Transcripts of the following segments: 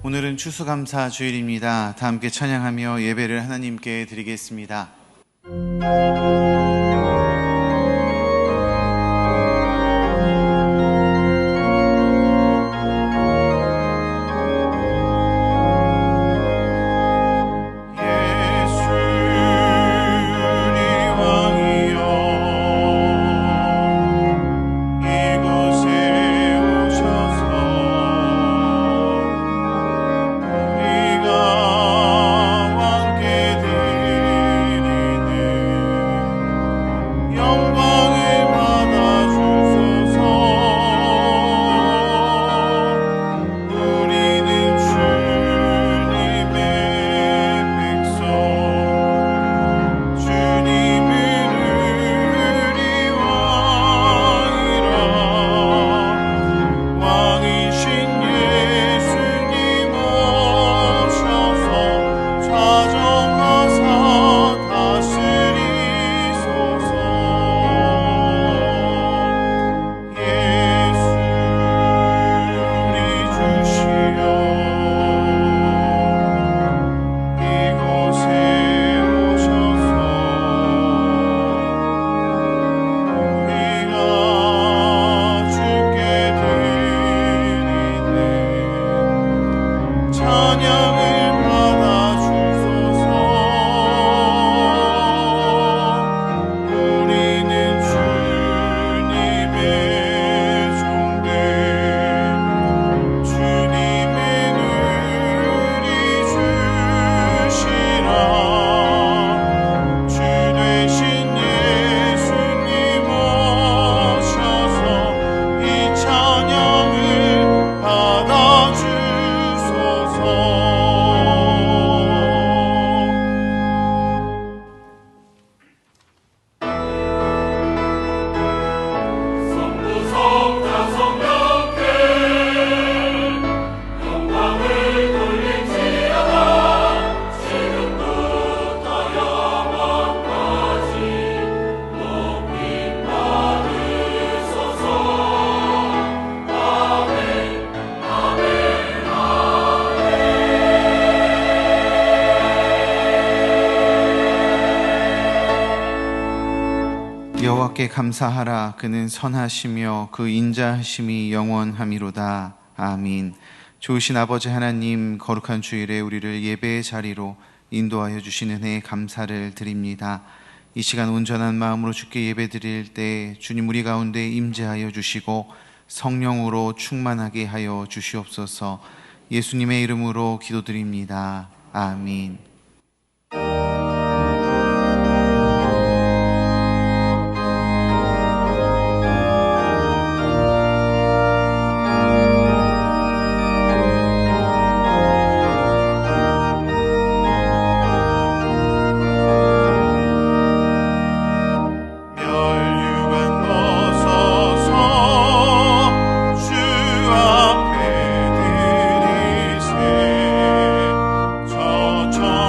오늘은 추수감사 주일입니다. 다 함께 찬양하며 예배를 하나님께 드리겠습니다. 여호와께 감사하라. 그는 선하시며 그 인자하심이 영원함이로다. 아멘. 좋으신 아버지 하나님, 거룩한 주일에 우리를 예배의 자리로 인도하여 주신 은혜에 감사를 드립니다. 이 시간 온전한 마음으로 주께 예배드릴 때 주님 우리 가운데 임재하여 주시고 성령으로 충만하게 하여 주시옵소서. 예수님의 이름으로 기도드립니다. 아멘. 저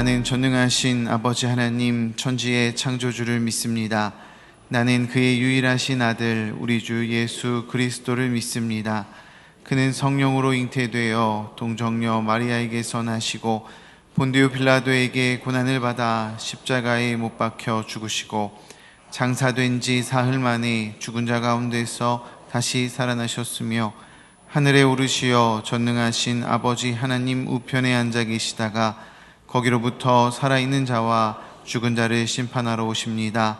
나는 전능하신 아버지 하나님 천지의 창조주를 믿습니다. 나는 그의 유일하신 아들 우리 주 예수 그리스도를 믿습니다. 그는 성령으로 잉태되어 동정녀 마리아에게서 나시고 본디오 빌라도에게 고난을 받아 십자가에 못 박혀 죽으시고 장사된 지 사흘 만에 죽은 자 가운데서 다시 살아나셨으며 하늘에 오르시어 전능하신 아버지 하나님 우편에 앉아 계시다가 거기로부터 살아있는 자와 죽은 자를 심판하러 오십니다.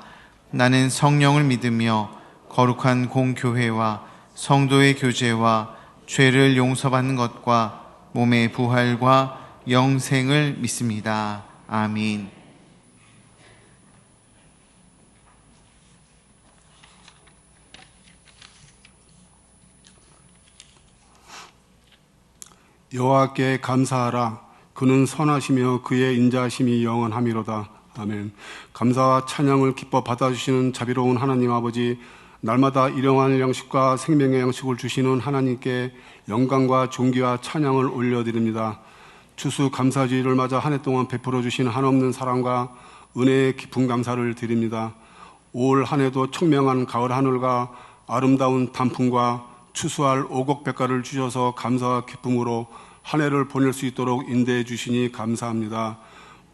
나는 성령을 믿으며 거룩한 공교회와 성도의 교제와 죄를 용서받는 것과 몸의 부활과 영생을 믿습니다. 아멘. 여호와께 감사하라. 그는 선하시며 그의 인자하심이 영원하미로다. 아멘. 감사와 찬양을 기뻐 받아주시는 자비로운 하나님 아버지, 날마다 일용할 양식과 생명의 양식을 주시는 하나님께 영광과 존귀와 찬양을 올려드립니다. 추수 감사주의를 맞아 한 해 동안 베풀어 주신 한없는 사랑과 은혜의 깊은 감사를 드립니다. 올 한 해도 청명한 가을 하늘과 아름다운 단풍과 추수할 오곡백과를 주셔서 감사와 기쁨으로 한 해를 보낼 수 있도록 인도해 주시니 감사합니다.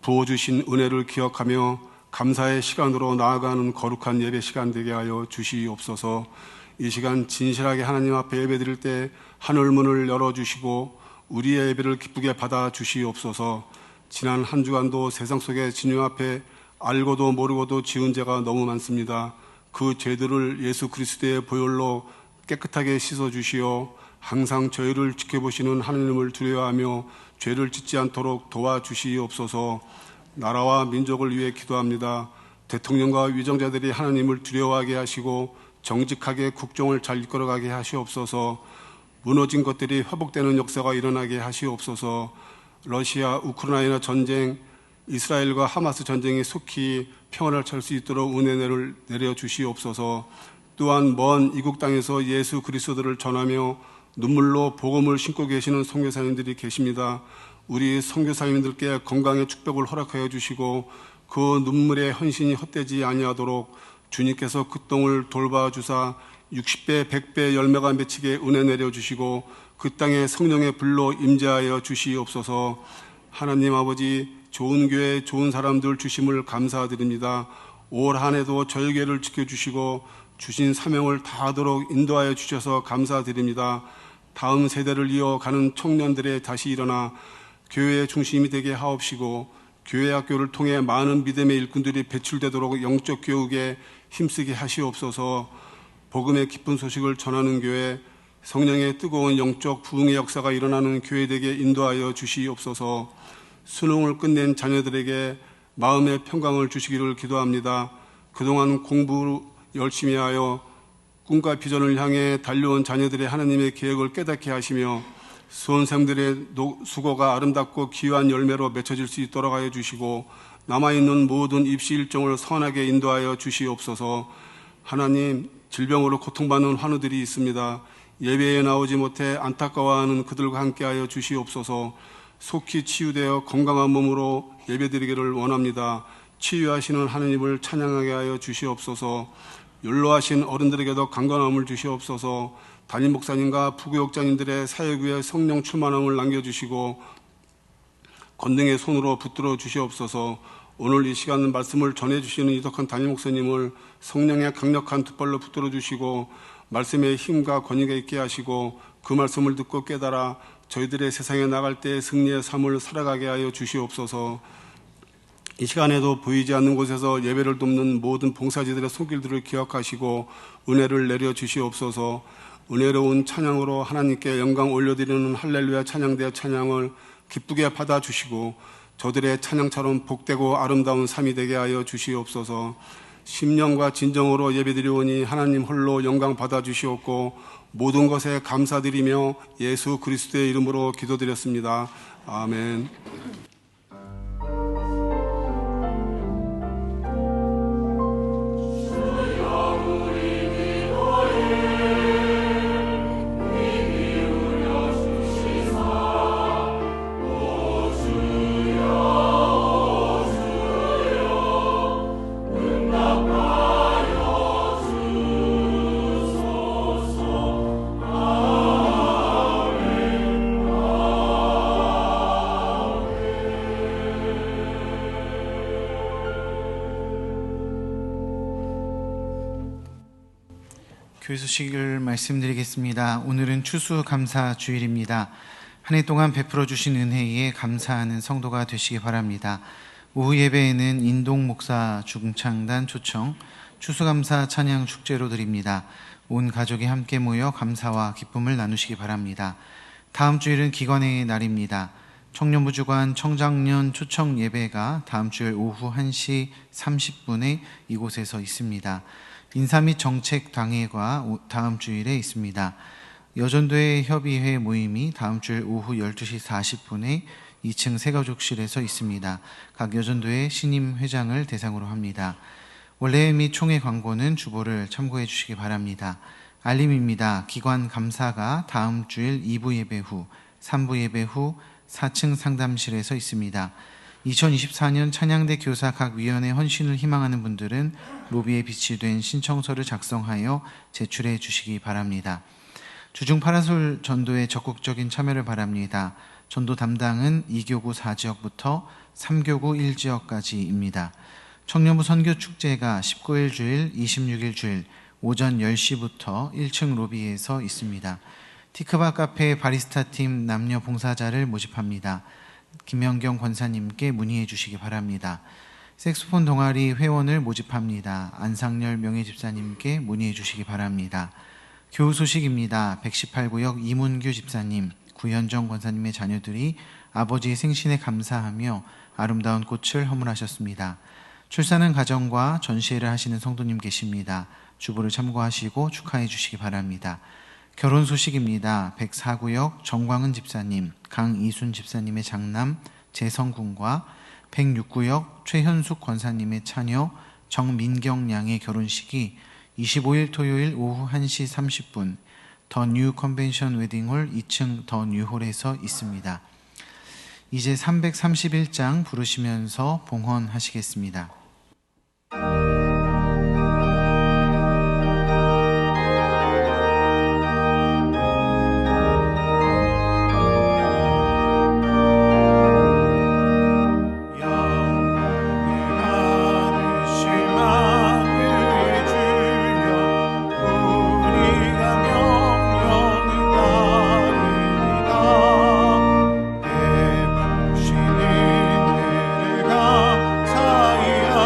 부어주신 은혜를 기억하며 감사의 시간으로 나아가는 거룩한 예배 시간 되게 하여 주시옵소서. 이 시간 진실하게 하나님 앞에 예배 드릴 때 하늘문을 열어주시고 우리의 예배를 기쁘게 받아 주시옵소서. 지난 한 주간도 세상 속의 진유 앞에 알고도 모르고도 지은 죄가 너무 많습니다. 그 죄들을 예수 그리스도의 보혈로 깨끗하게 씻어주시어 항상 저희를 지켜보시는 하나님을 두려워하며 죄를 짓지 않도록 도와주시옵소서. 나라와 민족을 위해 기도합니다. 대통령과 위정자들이 하나님을 두려워하게 하시고 정직하게 국정을 잘 이끌어가게 하시옵소서. 무너진 것들이 회복되는 역사가 일어나게 하시옵소서. 러시아 우크라이나 전쟁, 이스라엘과 하마스 전쟁이 속히 평화를 찾을 수 있도록 은혜를 내려주시옵소서. 또한 먼 이국 땅에서 예수 그리스도를 전하며 눈물로 복음을 신고 계시는 선교사님들이 계십니다. 우리 선교사님들께 건강의 축복을 허락하여 주시고 그 눈물의 헌신이 헛되지 아니하도록 주님께서 그 똥을 돌봐주사 60배, 100배 열매가 맺히게 은혜 내려주시고 그 땅에 성령의 불로 임재하여 주시옵소서. 하나님 아버지, 좋은 교회, 좋은 사람들 주심을 감사드립니다. 올 한 해도 저희 교회를 지켜주시고 주신 사명을 다하도록 인도하여 주셔서 감사드립니다. 다음 세대를 이어가는 청년들의 다시 일어나 교회의 중심이 되게 하옵시고 교회 학교를 통해 많은 믿음의 일꾼들이 배출되도록 영적 교육에 힘쓰게 하시옵소서. 복음의 기쁜 소식을 전하는 교회, 성령의 뜨거운 영적 부흥의 역사가 일어나는 교회 되게 인도하여 주시옵소서. 수능을 끝낸 자녀들에게 마음의 평강을 주시기를 기도합니다. 그동안 공부 열심히 하여 꿈과 비전을 향해 달려온 자녀들의 하나님의 계획을 깨닫게 하시며 수험생들의 수고가 아름답고 귀한 열매로 맺혀질 수 있도록 하여 주시고 남아있는 모든 입시 일정을 선하게 인도하여 주시옵소서. 하나님, 질병으로 고통받는 환우들이 있습니다. 예배에 나오지 못해 안타까워하는 그들과 함께하여 주시옵소서. 속히 치유되어 건강한 몸으로 예배드리기를 원합니다. 치유하시는 하나님을 찬양하게 하여 주시옵소서. 연로하신 어른들에게도 강건함을 주시옵소서. 담임 목사님과 부교육자님들의 사역 위에 성령 충만함을 남겨주시고 권능의 손으로 붙들어 주시옵소서. 오늘 이 시간 말씀을 전해주시는 이덕한 담임 목사님을 성령의 강력한 두 발로 붙들어 주시고 말씀의 힘과 권위가 있게 하시고 그 말씀을 듣고 깨달아 저희들의 세상에 나갈 때 승리의 삶을 살아가게 하여 주시옵소서. 이 시간에도 보이지 않는 곳에서 예배를 돕는 모든 봉사자들의 손길들을 기억하시고 은혜를 내려주시옵소서. 은혜로운 찬양으로 하나님께 영광 올려드리는 할렐루야 찬양대 찬양을 기쁘게 받아주시고 저들의 찬양처럼 복되고 아름다운 삶이 되게 하여 주시옵소서. 심령과 진정으로 예배드리오니 하나님 홀로 영광 받아주시옵고 모든 것에 감사드리며 예수 그리스도의 이름으로 기도드렸습니다. 아멘. 교회 소식을 말씀드리겠습니다. 오늘은 추수감사 주일입니다. 한 해 동안 베풀어 주신 은혜에 감사하는 성도가 되시기 바랍니다. 오후 예배에는 인동 목사 중창단 초청 추수감사 찬양 축제로 드립니다. 온 가족이 함께 모여 감사와 기쁨을 나누시기 바랍니다. 다음 주일은 기관회의 날입니다. 청년부 주관 청장년 초청 예배가 다음 주일 오후 1시 30분에 이곳에서 있습니다. 인사 및 정책 당회가 다음 주일에 있습니다. 여전도회 협의회 모임이 다음 주일 오후 12시 40분에 2층 새가족실에서 있습니다. 각 여전도회 신임 회장을 대상으로 합니다. 원래 및 총회 광고는 주보를 참고해 주시기 바랍니다. 알림입니다. 기관 감사가 다음 주일 2부 예배 후, 3부 예배 후 4층 상담실에서 있습니다. 2024년 찬양대 교사 각 위원회 헌신을 희망하는 분들은 로비에 비치된 신청서를 작성하여 제출해 주시기 바랍니다. 주중 파라솔 전도에 적극적인 참여를 바랍니다. 전도 담당은 2교구 4지역부터 3교구 1지역까지입니다. 청년부 선교축제가 19일 주일, 26일 주일 오전 10시부터 1층 로비에서 있습니다. 티크바 카페 바리스타 팀 남녀 봉사자를 모집합니다. 김영경 권사님께 문의해 주시기 바랍니다. 색소폰 동아리 회원을 모집합니다. 안상열 명예집사님께 문의해 주시기 바랍니다. 교우 소식입니다. 118구역 이문규 집사님, 구현정 권사님의 자녀들이 아버지의 생신에 감사하며 아름다운 꽃을 허물하셨습니다. 출산한 가정과 전시회를 하시는 성도님 계십니다. 주보를 참고하시고 축하해 주시기 바랍니다. 결혼 소식입니다. 104구역 정광은 집사님, 강이순 집사님의 장남 재성군과 106구역 최현숙 권사님의 차녀 정민경 양의 결혼식이 25일 토요일 오후 1시 30분 더 뉴 컨벤션 웨딩홀 2층 더 뉴홀에서 있습니다. 이제 331장 부르시면서 봉헌하시겠습니다. 사이야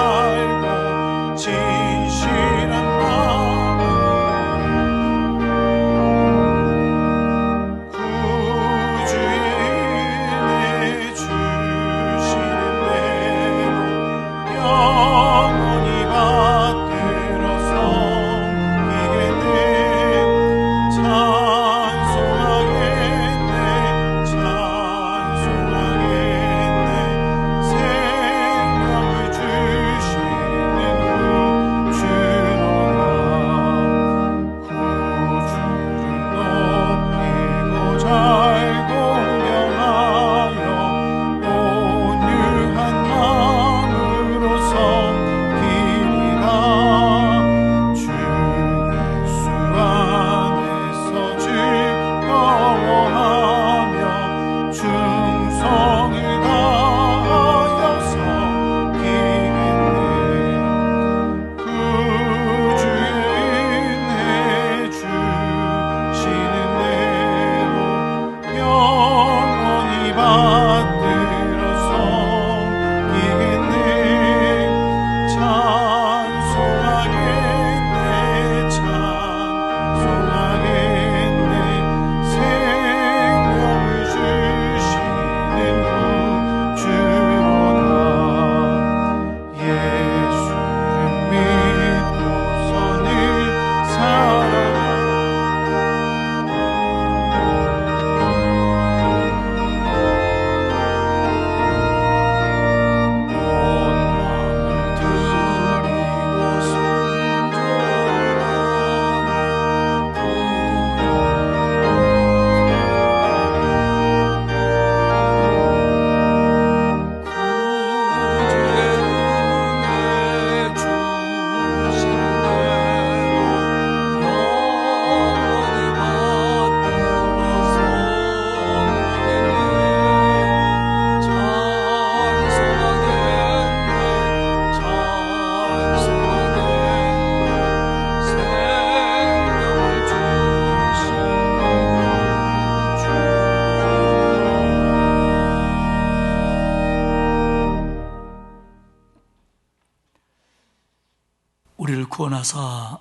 우리를 구원하사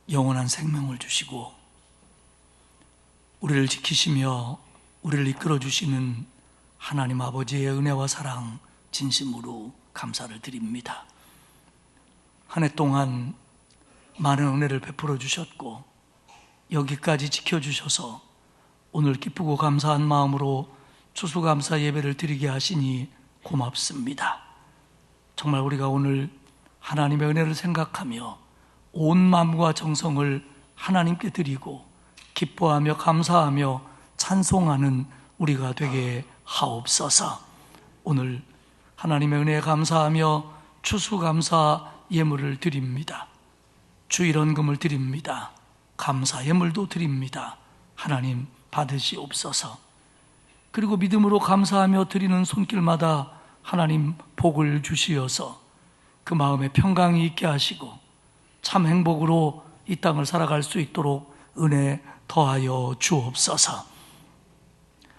영원한 생명을 주시고 우리를 지키시며 우리를 이끌어 주시는 하나님 아버지의 은혜와 사랑 진심으로 감사를 드립니다. 한 해 동안 많은 은혜를 베풀어 주셨고 여기까지 지켜주셔서 오늘 기쁘고 감사한 마음으로 추수감사 예배를 드리게 하시니 고맙습니다. 정말 우리가 오늘 하나님의 은혜를 생각하며 온 마음과 정성을 하나님께 드리고 기뻐하며 감사하며 찬송하는 우리가 되게 하옵소서. 오늘 하나님의 은혜에 감사하며 추수감사 예물을 드립니다. 주일헌금을 드립니다. 감사 예물도 드립니다. 하나님 받으시옵소서. 그리고 믿음으로 감사하며 드리는 손길마다 하나님 복을 주시어서 그 마음에 평강이 있게 하시고 참 행복으로 이 땅을 살아갈 수 있도록 은혜 더하여 주옵소서.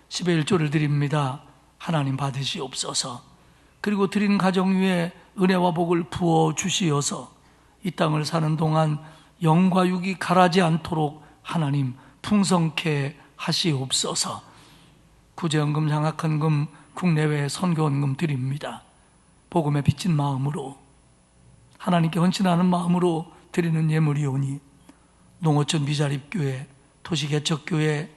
10의 1조를 드립니다. 하나님 받으시옵소서. 그리고 드린 가정 위에 은혜와 복을 부어 주시어서 이 땅을 사는 동안 영과 육이 가라지 않도록 하나님 풍성케 하시옵소서. 구제헌금, 장학헌금, 국내외 선교헌금 드립니다. 복음에 비친 마음으로 하나님께 헌신하는 마음으로 드리는 예물이오니 농어촌 미자립교회, 도시개척교회,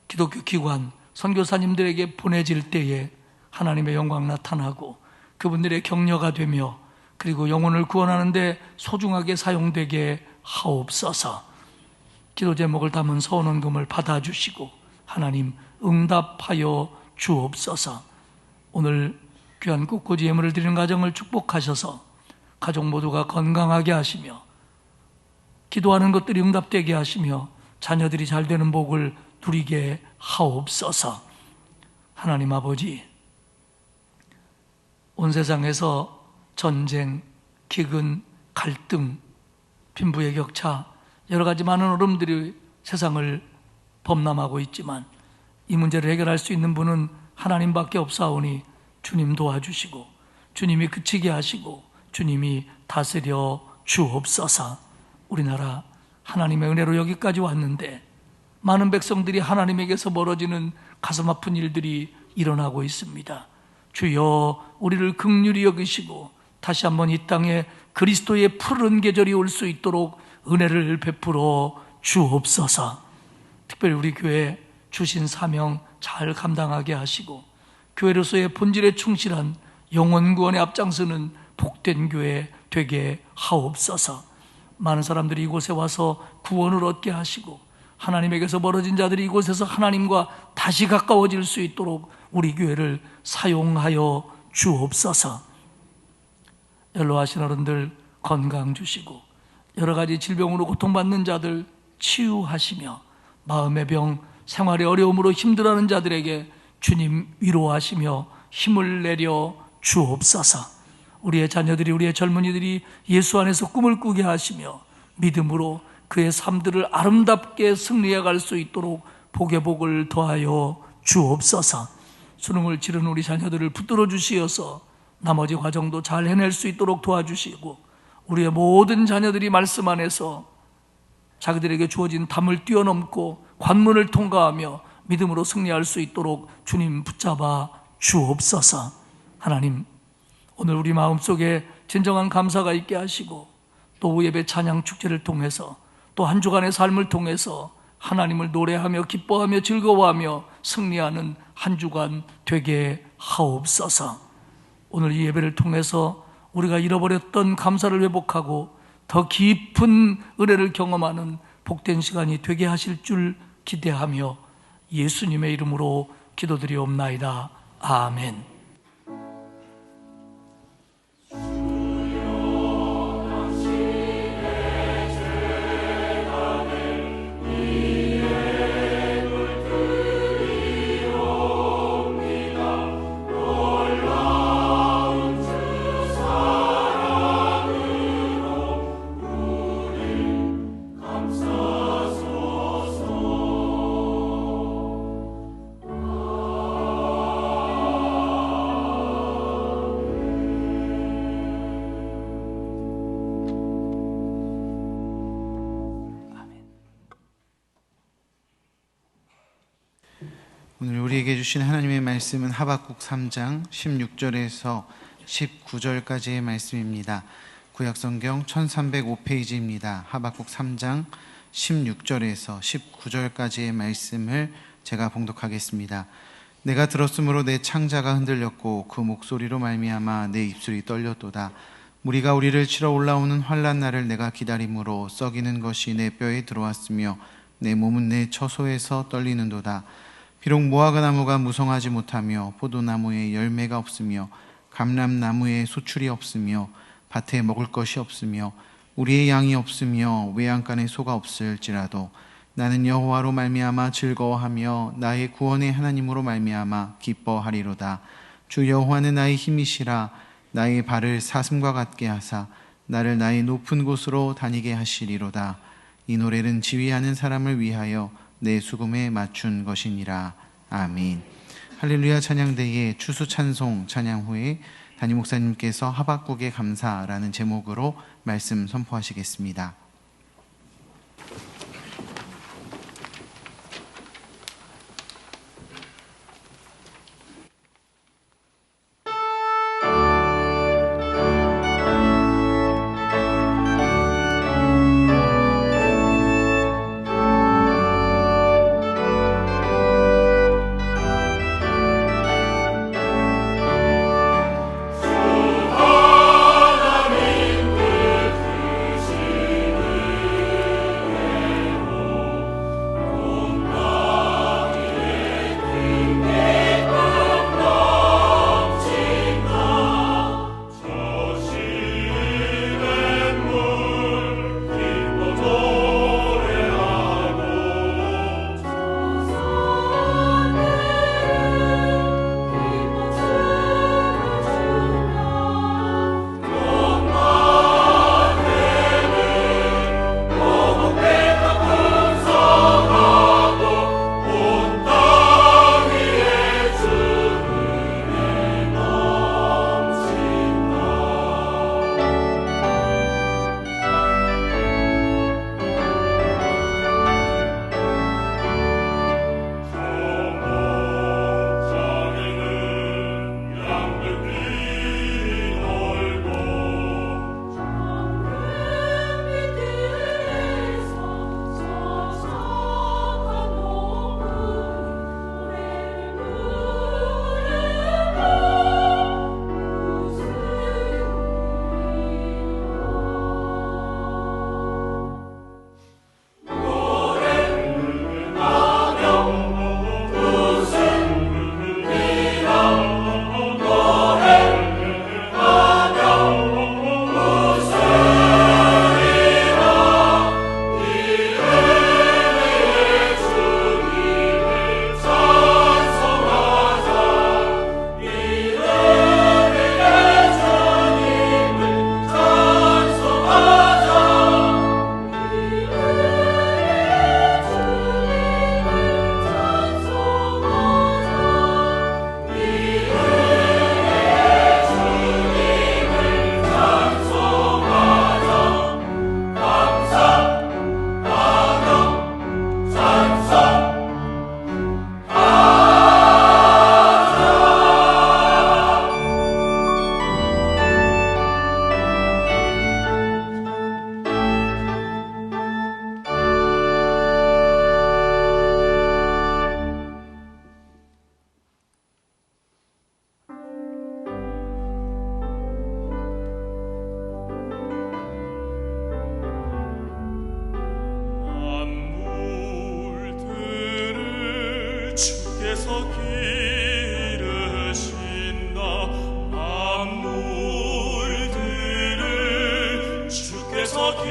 기독교 기관, 선교사님들에게 보내질 때에 하나님의 영광 나타나고 그분들의 격려가 되며 그리고 영혼을 구원하는 데 소중하게 사용되게 하옵소서. 기도 제목을 담은 서원헌금을 받아주시고 하나님 응답하여 주옵소서. 오늘 귀한 꽃꽂이 예물을 드리는 가정을 축복하셔서 가족 모두가 건강하게 하시며 기도하는 것들이 응답되게 하시며 자녀들이 잘 되는 복을 누리게 하옵소서. 하나님 아버지, 온 세상에서 전쟁, 기근, 갈등, 빈부의 격차, 여러 가지 많은 어려움들이 세상을 범람하고 있지만 이 문제를 해결할 수 있는 분은 하나님밖에 없사오니 주님 도와주시고 주님이 그치게 하시고 주님이 다스려 주옵소서. 우리나라 하나님의 은혜로 여기까지 왔는데 많은 백성들이 하나님에게서 멀어지는 가슴 아픈 일들이 일어나고 있습니다. 주여 우리를 긍휼히 여기시고 다시 한번 이 땅에 그리스도의 푸른 계절이 올 수 있도록 은혜를 베풀어 주옵소서. 특별히 우리 교회 주신 사명 잘 감당하게 하시고 교회로서의 본질에 충실한 영혼 구원에 앞장서는 복된 교회 되게 하옵소서. 많은 사람들이 이곳에 와서 구원을 얻게 하시고 하나님에게서 멀어진 자들이 이곳에서 하나님과 다시 가까워질 수 있도록 우리 교회를 사용하여 주옵소서. 연로하신 어른들 건강 주시고 여러 가지 질병으로 고통받는 자들 치유하시며 마음의 병, 생활의 어려움으로 힘들어하는 자들에게 주님 위로하시며 힘을 내려 주옵소서. 우리의 자녀들이, 우리의 젊은이들이 예수 안에서 꿈을 꾸게 하시며 믿음으로 그의 삶들을 아름답게 승리해 갈 수 있도록 복의 복을 더하여 주옵소서. 수능을 치른 우리 자녀들을 붙들어 주시어서 나머지 과정도 잘 해낼 수 있도록 도와주시고 우리의 모든 자녀들이 말씀 안에서 자기들에게 주어진 담을 뛰어넘고 관문을 통과하며 믿음으로 승리할 수 있도록 주님 붙잡아 주옵소서. 하나님, 오늘 우리 마음속에 진정한 감사가 있게 하시고 또 예배 찬양 축제를 통해서 또 한 주간의 삶을 통해서 하나님을 노래하며 기뻐하며 즐거워하며 승리하는 한 주간 되게 하옵소서. 오늘 이 예배를 통해서 우리가 잃어버렸던 감사를 회복하고 더 깊은 은혜를 경험하는 복된 시간이 되게 하실 줄 기대하며 예수님의 이름으로 기도드리옵나이다. 아멘. 오늘 우리에게 주신 하나님의 말씀은 하박국 3장 16절에서 19절까지의 말씀입니다. 구약성경 1305페이지입니다. 하박국 3장 16절에서 19절까지의 말씀을 제가 봉독하겠습니다. 내가 들었으므로 내 창자가 흔들렸고 그 목소리로 말미암아 내 입술이 떨렸도다. 무리가 우리를 치러 올라오는 환난 날을 내가 기다림으로 썩이는 것이 내 뼈에 들어왔으며 내 몸은 내 처소에서 떨리는도다. 비록 무화과 나무가 무성하지 못하며 포도나무에 열매가 없으며 감람나무에 소출이 없으며 밭에 먹을 것이 없으며 우리의 양이 없으며 외양간에 소가 없을지라도 나는 여호와로 말미암아 즐거워하며 나의 구원의 하나님으로 말미암아 기뻐하리로다. 주 여호와는 나의 힘이시라. 나의 발을 사슴과 같게 하사 나를 나의 높은 곳으로 다니게 하시리로다. 이 노래는 지휘하는 사람을 위하여 내 수금에 맞춘 것이니라. 아멘. 할렐루야 찬양대의 추수 찬송 찬양 후에 담임 목사님께서 하박국의 감사라는 제목으로 말씀 선포하시겠습니다. 주께서 기르신다. 만물들을 주께서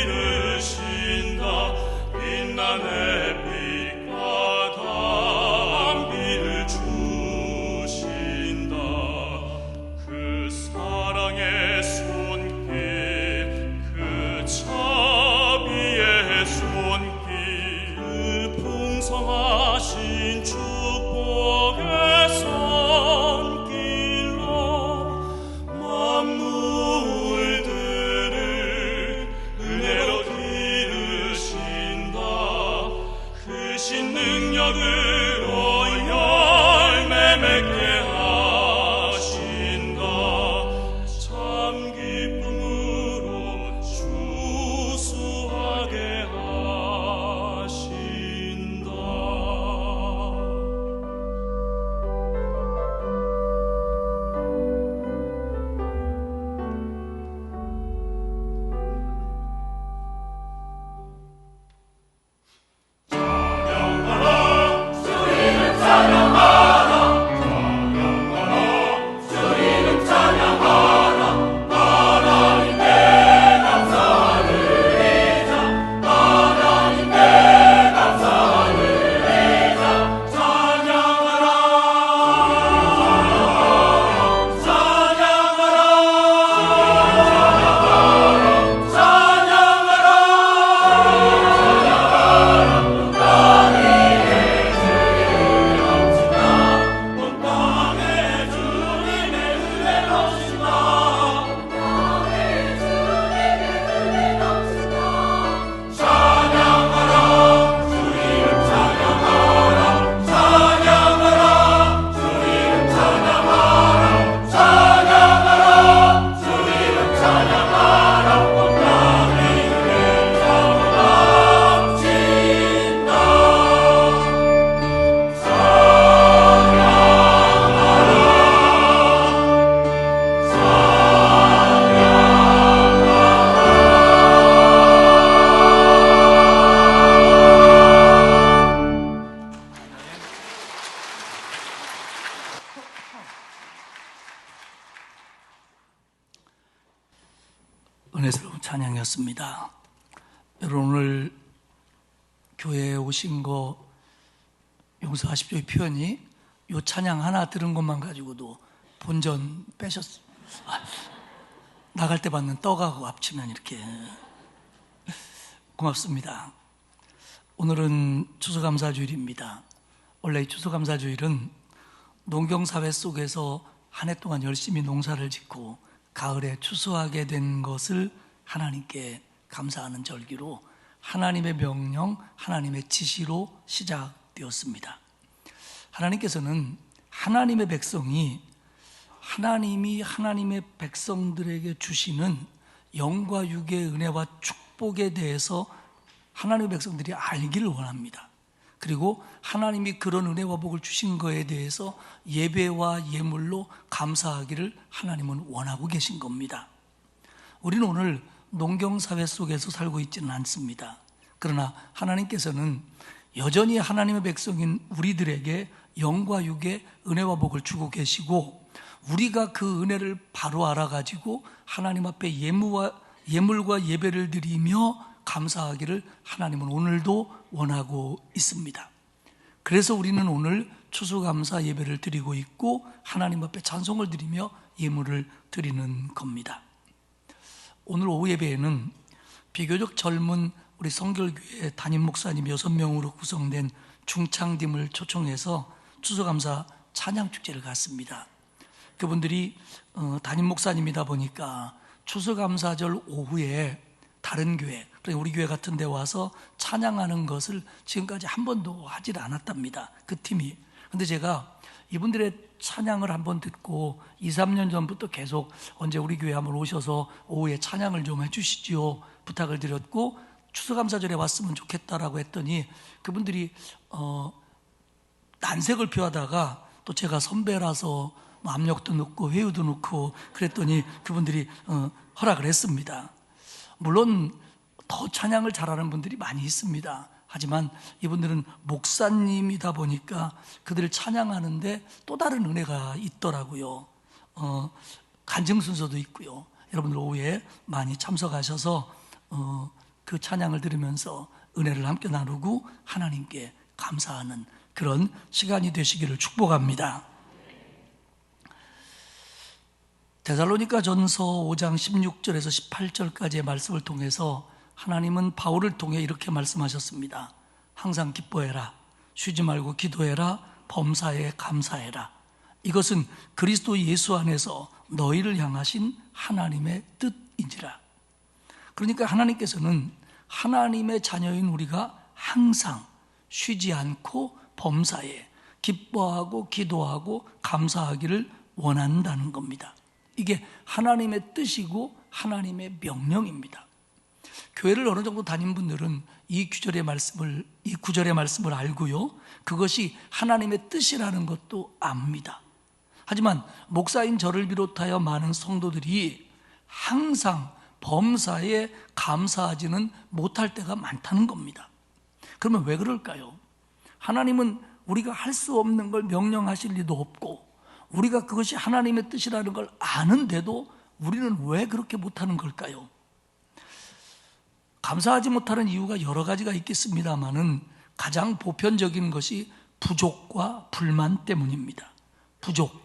기르신다. 빛난 햇빛과 단비를 주신다. 그 사랑의 손길, 그 자비의 손길, 그 풍성하신 축복의 손길로 만물들을 은혜스러운 찬양이었습니다. 여러분, 오늘 교회에 오신 거 용서하십시오. 이 표현이 요 찬양 하나 들은 것만 가지고도 본전 빼셨어요. 나갈 때 받는 떡하고 합치면 이렇게. 고맙습니다. 오늘은 추수감사주일입니다. 원래 이 추수감사주일은 농경사회 속에서 한 해 동안 열심히 농사를 짓고 가을에 추수하게 된 것을 하나님께 감사하는 절기로 하나님의 명령, 하나님의 지시로 시작되었습니다. 하나님께서는 하나님의 백성이 하나님이 하나님의 백성들에게 주시는 영과 육의 은혜와 축복에 대해서 하나님의 백성들이 알기를 원합니다. 그리고 하나님이 그런 은혜와 복을 주신 것에 대해서 예배와 예물로 감사하기를 하나님은 원하고 계신 겁니다. 우리는 오늘 농경사회 속에서 살고 있지는 않습니다. 그러나 하나님께서는 여전히 하나님의 백성인 우리들에게 영과 육의 은혜와 복을 주고 계시고, 우리가 그 은혜를 바로 알아가지고 하나님 앞에 예물과 예배를 드리며 감사하기를 하나님은 오늘도 원하고 있습니다. 그래서 우리는 오늘 추수감사 예배를 드리고 있고 하나님 앞에 찬송을 드리며 예물을 드리는 겁니다. 오늘 오후 예배에는 비교적 젊은 우리 성결교회 담임 목사님 6명으로 구성된 중창팀을 초청해서 추수감사 찬양축제를 갔습니다. 그분들이 담임 목사님이다 보니까 추수감사절 오후에 다른 교회, 우리 교회 같은 데 와서 찬양하는 것을 지금까지 한 번도 하질 않았답니다. 그 팀이. 근데 제가 이분들의 찬양을 한번 듣고 2, 3년 전부터 계속 언제 우리 교회 한번 오셔서 오후에 찬양을 좀 해주시지요 부탁을 드렸고, 추수감사절에 왔으면 좋겠다라고 했더니 그분들이 난색을 표하다가 또 제가 선배라서 압력도 넣고 회유도 넣고 그랬더니 그분들이 허락을 했습니다. 물론 더 찬양을 잘하는 분들이 많이 있습니다. 하지만 이분들은 목사님이다 보니까 그들을 찬양하는데 또 다른 은혜가 있더라고요. 간증 순서도 있고요. 여러분들 오후에 많이 참석하셔서 그 찬양을 들으면서 은혜를 함께 나누고 하나님께 감사하는 그런 시간이 되시기를 축복합니다. 데살로니가 전서 5장 16절에서 18절까지의 말씀을 통해서 하나님은 바울을 통해 이렇게 말씀하셨습니다. 항상 기뻐해라, 쉬지 말고 기도해라, 범사에 감사해라. 이것은 그리스도 예수 안에서 너희를 향하신 하나님의 뜻인지라. 그러니까 하나님께서는 하나님의 자녀인 우리가 항상 쉬지 않고 범사에 기뻐하고 기도하고 감사하기를 원한다는 겁니다. 이게 하나님의 뜻이고 하나님의 명령입니다. 교회를 어느 정도 다닌 분들은 이 구절의 말씀을 알고요, 그것이 하나님의 뜻이라는 것도 압니다. 하지만 목사인 저를 비롯하여 많은 성도들이 항상 범사에 감사하지는 못할 때가 많다는 겁니다. 그러면 왜 그럴까요? 하나님은 우리가 할 수 없는 걸 명령하실 리도 없고 우리가 그것이 하나님의 뜻이라는 걸 아는데도 우리는 왜 그렇게 못하는 걸까요? 감사하지 못하는 이유가 여러 가지가 있겠습니다만은 가장 보편적인 것이 부족과 불만 때문입니다. 부족,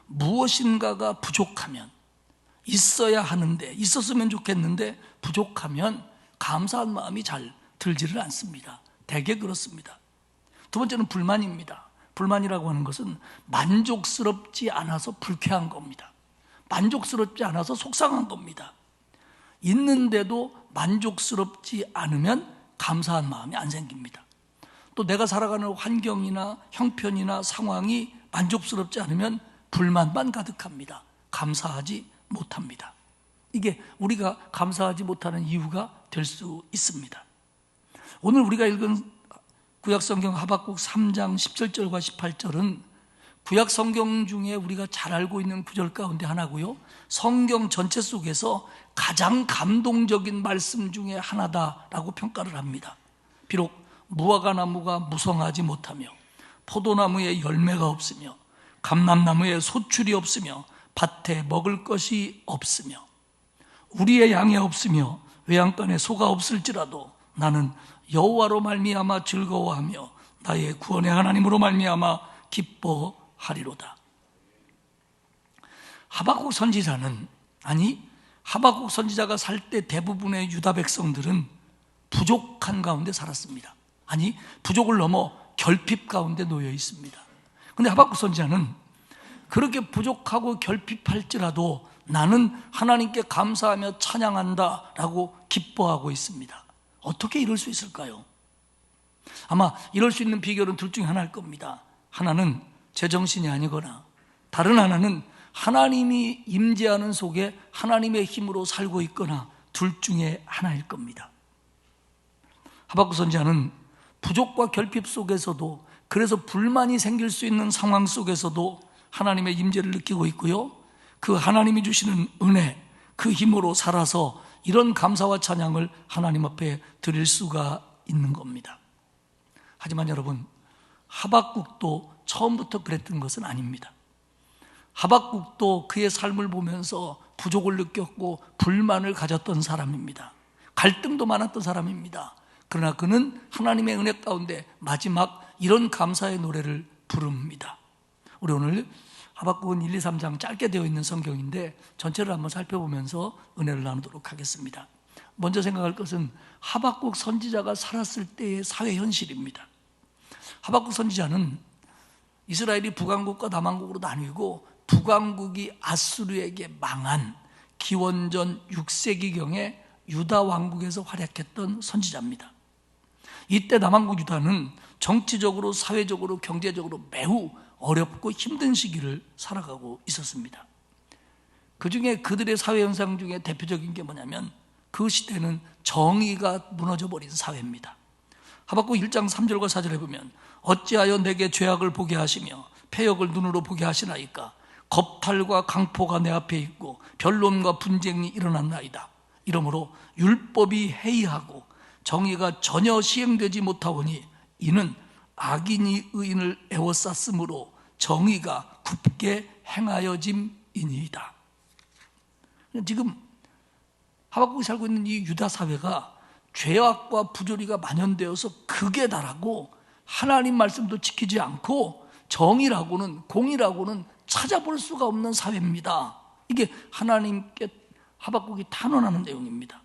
무엇인가가 부족하면, 있어야 하는데, 있었으면 좋겠는데 부족하면 감사한 마음이 잘 들지를 않습니다. 대개 그렇습니다. 두 번째는 불만입니다. 불만이라고 하는 것은 만족스럽지 않아서 불쾌한 겁니다. 만족스럽지 않아서 속상한 겁니다. 있는데도 만족스럽지 않으면 감사한 마음이 안 생깁니다. 또 내가 살아가는 환경이나 형편이나 상황이 만족스럽지 않으면 불만만 가득합니다. 감사하지 못합니다. 이게 우리가 감사하지 못하는 이유가 될 수 있습니다. 오늘 우리가 읽은 구약성경 하박국 3장 17절과 18절은 구약성경 중에 우리가 잘 알고 있는 구절 가운데 하나고요, 성경 전체 속에서 가장 감동적인 말씀 중에 하나다라고 평가를 합니다. 비록 무화과나무가 무성하지 못하며 포도나무에 열매가 없으며 감람나무에 소출이 없으며 밭에 먹을 것이 없으며 우리의 양이 없으며 외양간에 소가 없을지라도 나는 여호와로 말미암아 즐거워하며 나의 구원의 하나님으로 말미암아 기뻐하리로다. 하박국 선지자가 살 때 대부분의 유다 백성들은 부족한 가운데 살았습니다. 부족을 넘어 결핍 가운데 놓여 있습니다. 그런데 하박국 선지자는 그렇게 부족하고 결핍할지라도 나는 하나님께 감사하며 찬양한다 라고 기뻐하고 있습니다. 어떻게 이럴 수 있을까요? 아마 이럴 수 있는 비결은 둘 중에 하나일 겁니다. 하나는 제정신이 아니거나 다른 하나는 하나님이 임재하는 속에 하나님의 힘으로 살고 있거나 둘 중에 하나일 겁니다. 하박국 선지자는 부족과 결핍 속에서도, 그래서 불만이 생길 수 있는 상황 속에서도 하나님의 임재를 느끼고 있고요, 그 하나님이 주시는 은혜, 그 힘으로 살아서 이런 감사와 찬양을 하나님 앞에 드릴 수가 있는 겁니다. 하지만 여러분, 하박국도 처음부터 그랬던 것은 아닙니다. 하박국도 그의 삶을 보면서 부족을 느꼈고 불만을 가졌던 사람입니다. 갈등도 많았던 사람입니다. 그러나 그는 하나님의 은혜 가운데 마지막 이런 감사의 노래를 부릅니다. 우리 오늘 하박국은 1, 2, 3장 짧게 되어 있는 성경인데 전체를 한번 살펴보면서 은혜를 나누도록 하겠습니다. 먼저 생각할 것은 하박국 선지자가 살았을 때의 사회 현실입니다. 하박국 선지자는 이스라엘이 북왕국과 남왕국으로 나뉘고 북왕국이 아수르에게 망한 기원전 6세기경에 유다 왕국에서 활약했던 선지자입니다. 이때 남왕국 유다는 정치적으로, 사회적으로, 경제적으로 매우 어렵고 힘든 시기를 살아가고 있었습니다. 그 중에 그들의 사회 현상 중에 대표적인 게 뭐냐면 그 시대는 정의가 무너져버린 사회입니다. 하박국 1장 3절과 4절에 보면 어찌하여 내게 죄악을 보게 하시며 패역을 눈으로 보게 하시나이까. 겁탈과 강포가 내 앞에 있고 변론과 분쟁이 일어났나이다. 이러므로 율법이 해이하고 정의가 전혀 시행되지 못하오니 이는 악인이 의인을 애워쌌으므로 정의가 굽게 행하여짐이니이다. 지금 하박국이 살고 있는 이 유다 사회가 죄악과 부조리가 만연되어서 극에 달하고 하나님 말씀도 지키지 않고 정의라고는, 공의라고는 찾아볼 수가 없는 사회입니다. 이게 하나님께 하박국이 탄원하는 내용입니다.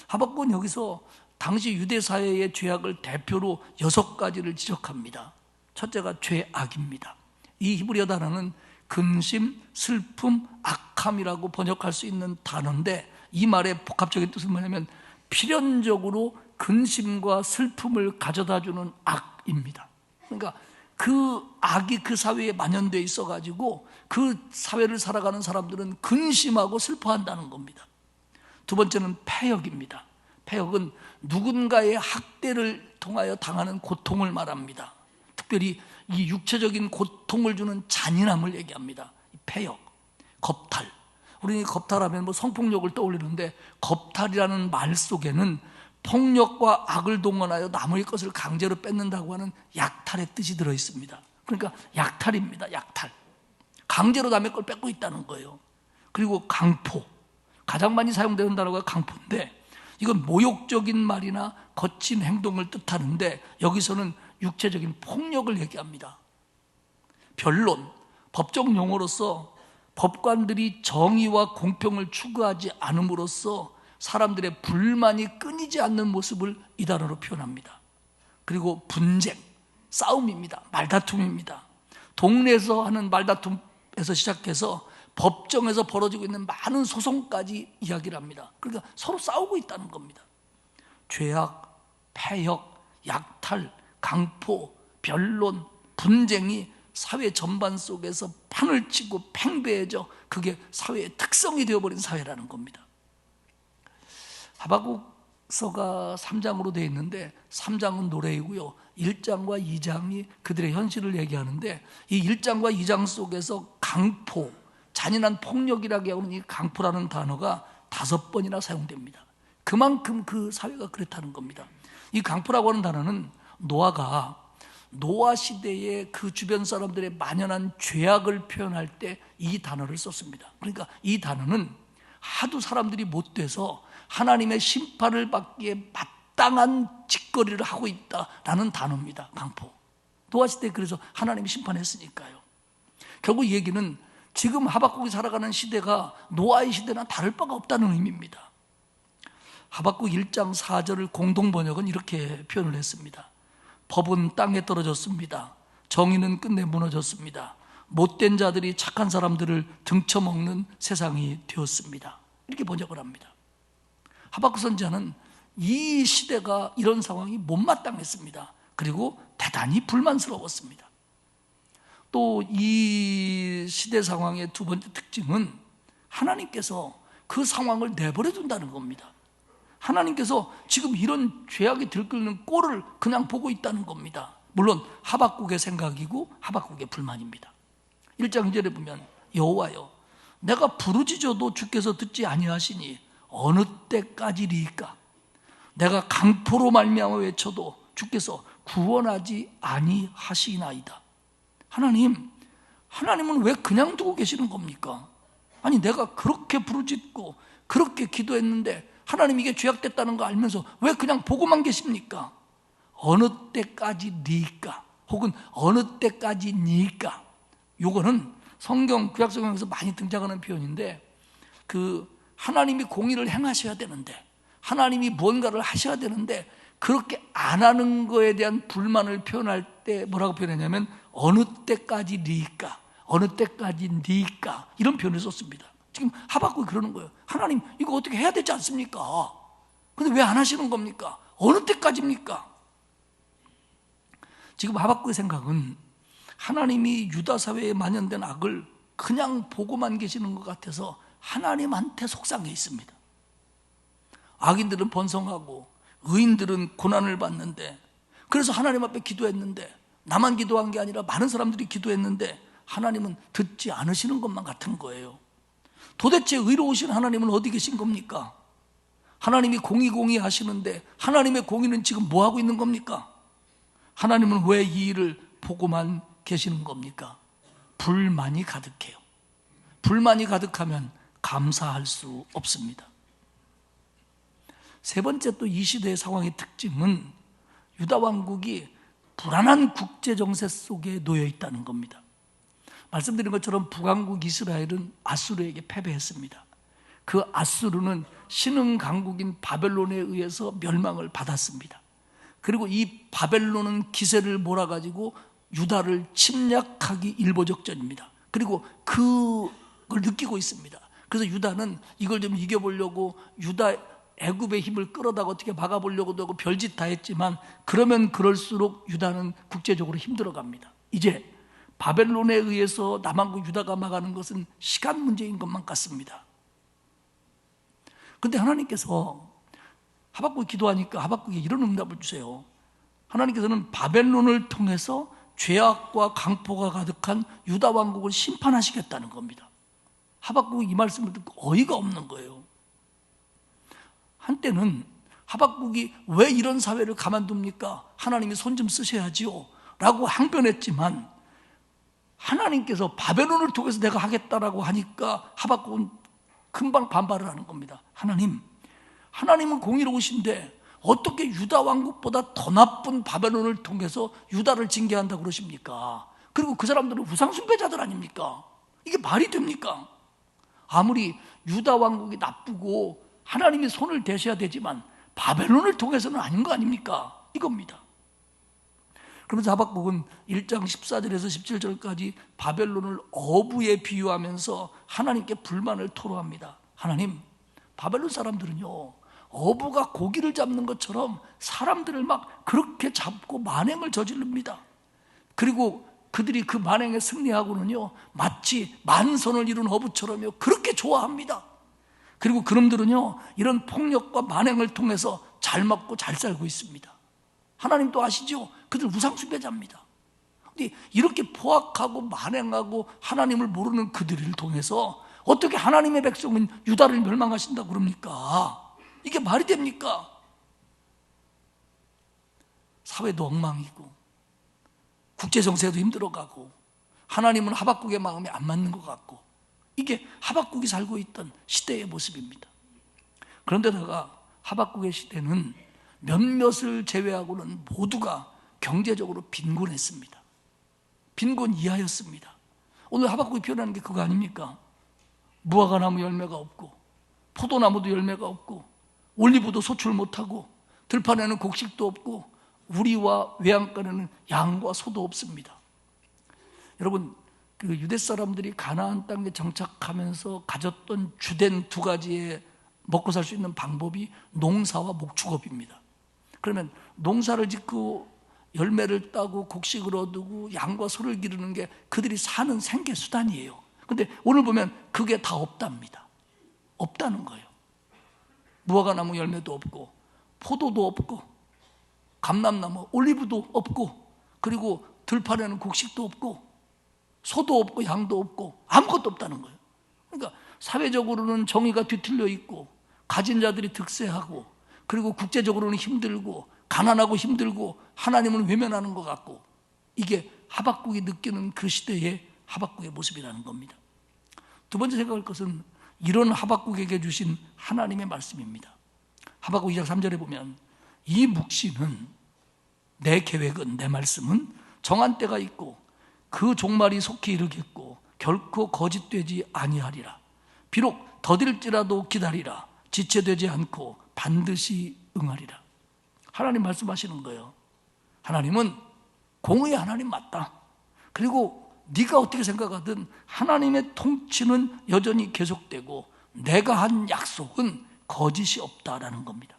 하박국은 여기서 당시 유대 사회의 죄악을 대표로 6가지를 지적합니다. 첫째가 죄악입니다. 이 히브리어 단어는 근심, 슬픔, 악함이라고 번역할 수 있는 단어인데 이 말의 복합적인 뜻은 뭐냐면 필연적으로 근심과 슬픔을 가져다주는 악입니다. 그러니까 그 악이 그 사회에 만연되어 있어가지고 그 사회를 살아가는 사람들은 근심하고 슬퍼한다는 겁니다. 두 번째는 패역입니다. 패역은 누군가의 학대를 통하여 당하는 고통을 말합니다. 특별히 이 육체적인 고통을 주는 잔인함을 얘기합니다. 패역, 겁탈. 우리는 겁탈하면 성폭력을 떠올리는데 겁탈이라는 말 속에는 폭력과 악을 동원하여 남의 것을 강제로 뺏는다고 하는 약탈의 뜻이 들어있습니다. 그러니까 약탈입니다. 약탈. 강제로 남의 걸 뺏고 있다는 거예요. 그리고 강포. 가장 많이 사용되는 단어가 강포인데 이건 모욕적인 말이나 거친 행동을 뜻하는데 여기서는 육체적인 폭력을 얘기합니다. 변론. 법적 용어로서 법관들이 정의와 공평을 추구하지 않음으로써 사람들의 불만이 끊이지 않는 모습을 이 단어로 표현합니다. 그리고 분쟁, 싸움입니다. 말다툼입니다. 동네에서 하는 말다툼에서 시작해서 법정에서 벌어지고 있는 많은 소송까지 이야기를 합니다. 그러니까 서로 싸우고 있다는 겁니다. 죄악, 패역, 약탈, 강포, 변론, 분쟁이 사회 전반 속에서 판을 치고 팽배해져 그게 사회의 특성이 되어버린 사회라는 겁니다. 하박국서가 3장으로 되어 있는데 3장은 노래이고요 1장과 2장이 그들의 현실을 얘기하는데 이 1장과 2장 속에서 강포, 잔인한 폭력이라고 하는 이 강포라는 단어가 5번이나 사용됩니다. 그만큼 그 사회가 그렇다는 겁니다. 이 강포라고 하는 단어는 노아가 노아 시대에 그 주변 사람들의 만연한 죄악을 표현할 때 이 단어를 썼습니다. 그러니까 이 단어는 하도 사람들이 못돼서 하나님의 심판을 받기에 마땅한 짓거리를 하고 있다라는 단어입니다. 강포. 노아 시대에 그래서 하나님이 심판했으니까요. 결국 이 얘기는 지금 하박국이 살아가는 시대가 노아의 시대나 다를 바가 없다는 의미입니다. 하박국 1장 4절을 공동번역은 이렇게 표현을 했습니다. 법은 땅에 떨어졌습니다. 정의는 끝내 무너졌습니다. 못된 자들이 착한 사람들을 등쳐먹는 세상이 되었습니다. 이렇게 번역을 합니다. 하박국 선지자는 이 시대가 이런 상황이 못마땅했습니다. 그리고 대단히 불만스러웠습니다. 또 이 시대 상황의 두 번째 특징은 하나님께서 그 상황을 내버려 둔다는 겁니다. 하나님께서 지금 이런 죄악이 들끓는 꼴을 그냥 보고 있다는 겁니다. 물론 하박국의 생각이고 하박국의 불만입니다. 1장 2절에 보면 여호와여 내가 부르짖어도 주께서 듣지 아니하시니 어느 때까지리이까? 내가 강포로 말미암아 외쳐도 주께서 구원하지 아니하시나이다. 하나님은 왜 그냥 두고 계시는 겁니까? 아니 내가 그렇게 부르짖고 그렇게 기도했는데 하나님 이게 죄악됐다는 거 알면서 왜 그냥 보고만 계십니까? 어느 때까지리이까? 혹은 어느 때까지니까? 요거는 성경 구약성경에서 많이 등장하는 표현인데 하나님이 공의를 행하셔야 되는데 하나님이 무언가를 하셔야 되는데 그렇게 안 하는 거에 대한 불만을 표현할 때 뭐라고 표현하냐면 어느 때까지니까? 어느 때까지니까? 이런 표현을 썼습니다. 지금 하박국이 그러는 거예요. 하나님 이거 어떻게 해야 되지 않습니까? 근데 왜 안 하시는 겁니까? 어느 때까지입니까? 지금 하박국의 생각은 하나님이 유다 사회에 만연된 악을 그냥 보고만 계시는 것 같아서 하나님한테 속상해 있습니다. 악인들은 번성하고 의인들은 고난을 받는데 그래서 하나님 앞에 기도했는데 나만 기도한 게 아니라 많은 사람들이 기도했는데 하나님은 듣지 않으시는 것만 같은 거예요. 도대체 의로우신 하나님은 어디 계신 겁니까? 하나님이 공의 하시는데 하나님의 공의는 지금 뭐 하고 있는 겁니까? 하나님은 왜 이 일을 보고만 계시는 겁니까? 불만이 가득해요. 불만이 가득하면 감사할 수 없습니다. 세 번째 또 이 시대의 상황의 특징은 유다 왕국이 불안한 국제 정세 속에 놓여 있다는 겁니다. 말씀드린 것처럼 북왕국 이스라엘은 아수르에게 패배했습니다. 그 아수르는 신흥 강국인 바벨론에 의해서 멸망을 받았습니다. 그리고 이 바벨론은 기세를 몰아가지고 유다를 침략하기 일보적전입니다. 그리고 그걸 느끼고 있습니다. 그래서 유다는 이걸 좀 이겨보려고 애굽의 힘을 끌어다가 어떻게 막아보려고도 하고 별짓 다 했지만 그러면 그럴수록 유다는 국제적으로 힘들어갑니다. 이제 바벨론에 의해서 남한국 유다가 막아는 것은 시간 문제인 것만 같습니다. 그런데 하나님께서 하박국이 기도하니까 하박국에 이런 응답을 주세요. 하나님께서는 바벨론을 통해서 죄악과 강포가 가득한 유다 왕국을 심판하시겠다는 겁니다. 하박국이 이 말씀을 듣고 어이가 없는 거예요. 한때는 하박국이 왜 이런 사회를 가만둡니까? 하나님이 손 좀 쓰셔야지요 라고 항변했지만 하나님께서 바벨론을 통해서 내가 하겠다라고 하니까 하박국은 금방 반발을 하는 겁니다. 하나님은 공의로우신데 어떻게 유다 왕국보다 더 나쁜 바벨론을 통해서 유다를 징계한다고 그러십니까? 그리고 그 사람들은 우상 숭배자들 아닙니까? 이게 말이 됩니까? 아무리 유다 왕국이 나쁘고 하나님이 손을 대셔야 되지만 바벨론을 통해서는 아닌 거 아닙니까? 이겁니다. 그러면서 하박국은 1장 14절에서 17절까지 바벨론을 어부에 비유하면서 하나님께 불만을 토로합니다. 하나님, 바벨론 사람들은요 어부가 고기를 잡는 것처럼 사람들을 막 그렇게 잡고 만행을 저지릅니다. 그리고 그들이 그 만행에 승리하고는요 마치 만선을 이룬 어부처럼요 그렇게 좋아합니다. 그리고 그놈들은요 이런 폭력과 만행을 통해서 잘 먹고 잘 살고 있습니다. 하나님도 아시죠? 그들 우상숭배자입니다. 근데 이렇게 포악하고 만행하고 하나님을 모르는 그들을 통해서 어떻게 하나님의 백성은 유다를 멸망하신다고 그럽니까? 이게 말이 됩니까? 사회도 엉망이고 국제정세도 힘들어가고 하나님은 하박국의 마음에 안 맞는 것 같고 이게 하박국이 살고 있던 시대의 모습입니다. 그런데다가 하박국의 시대는 몇몇을 제외하고는 모두가 경제적으로 빈곤했습니다. 빈곤 이하였습니다. 오늘 하박국이 표현하는 게 그거 아닙니까? 무화과나무 열매가 없고 포도나무도 열매가 없고 올리브도 소출 못하고 들판에는 곡식도 없고 우리와 외양간에는 양과 소도 없습니다. 여러분, 그 유대 사람들이 가나안 땅에 정착하면서 가졌던 주된 두 가지의 먹고 살 수 있는 방법이 농사와 목축업입니다. 그러면 농사를 짓고 열매를 따고 곡식을 얻고 양과 소를 기르는 게 그들이 사는 생계 수단이에요. 근데 오늘 보면 그게 다 없답니다. 없다는 거예요. 무화과나무 열매도 없고 포도도 없고 감람나무, 올리브도 없고 그리고 들판에는 곡식도 없고 소도 없고 양도 없고 아무것도 없다는 거예요. 그러니까 사회적으로는 정의가 뒤틀려 있고 가진 자들이 득세하고 그리고 국제적으로는 힘들고 가난하고 힘들고 하나님을 외면하는 것 같고 이게 하박국이 느끼는 그 시대의 하박국의 모습이라는 겁니다. 두 번째 생각할 것은 이런 하박국에게 주신 하나님의 말씀입니다. 하박국 2장 3절에 보면 이 묵시는 내 계획은 내 말씀은 정한 때가 있고 그 종말이 속히 이르겠고 결코 거짓되지 아니하리라. 비록 더딜지라도 기다리라. 지체되지 않고 반드시 응하리라. 하나님 말씀하시는 거예요. 하나님은 공의의 하나님 맞다. 그리고 네가 어떻게 생각하든 하나님의 통치는 여전히 계속되고 내가 한 약속은 거짓이 없다라는 겁니다.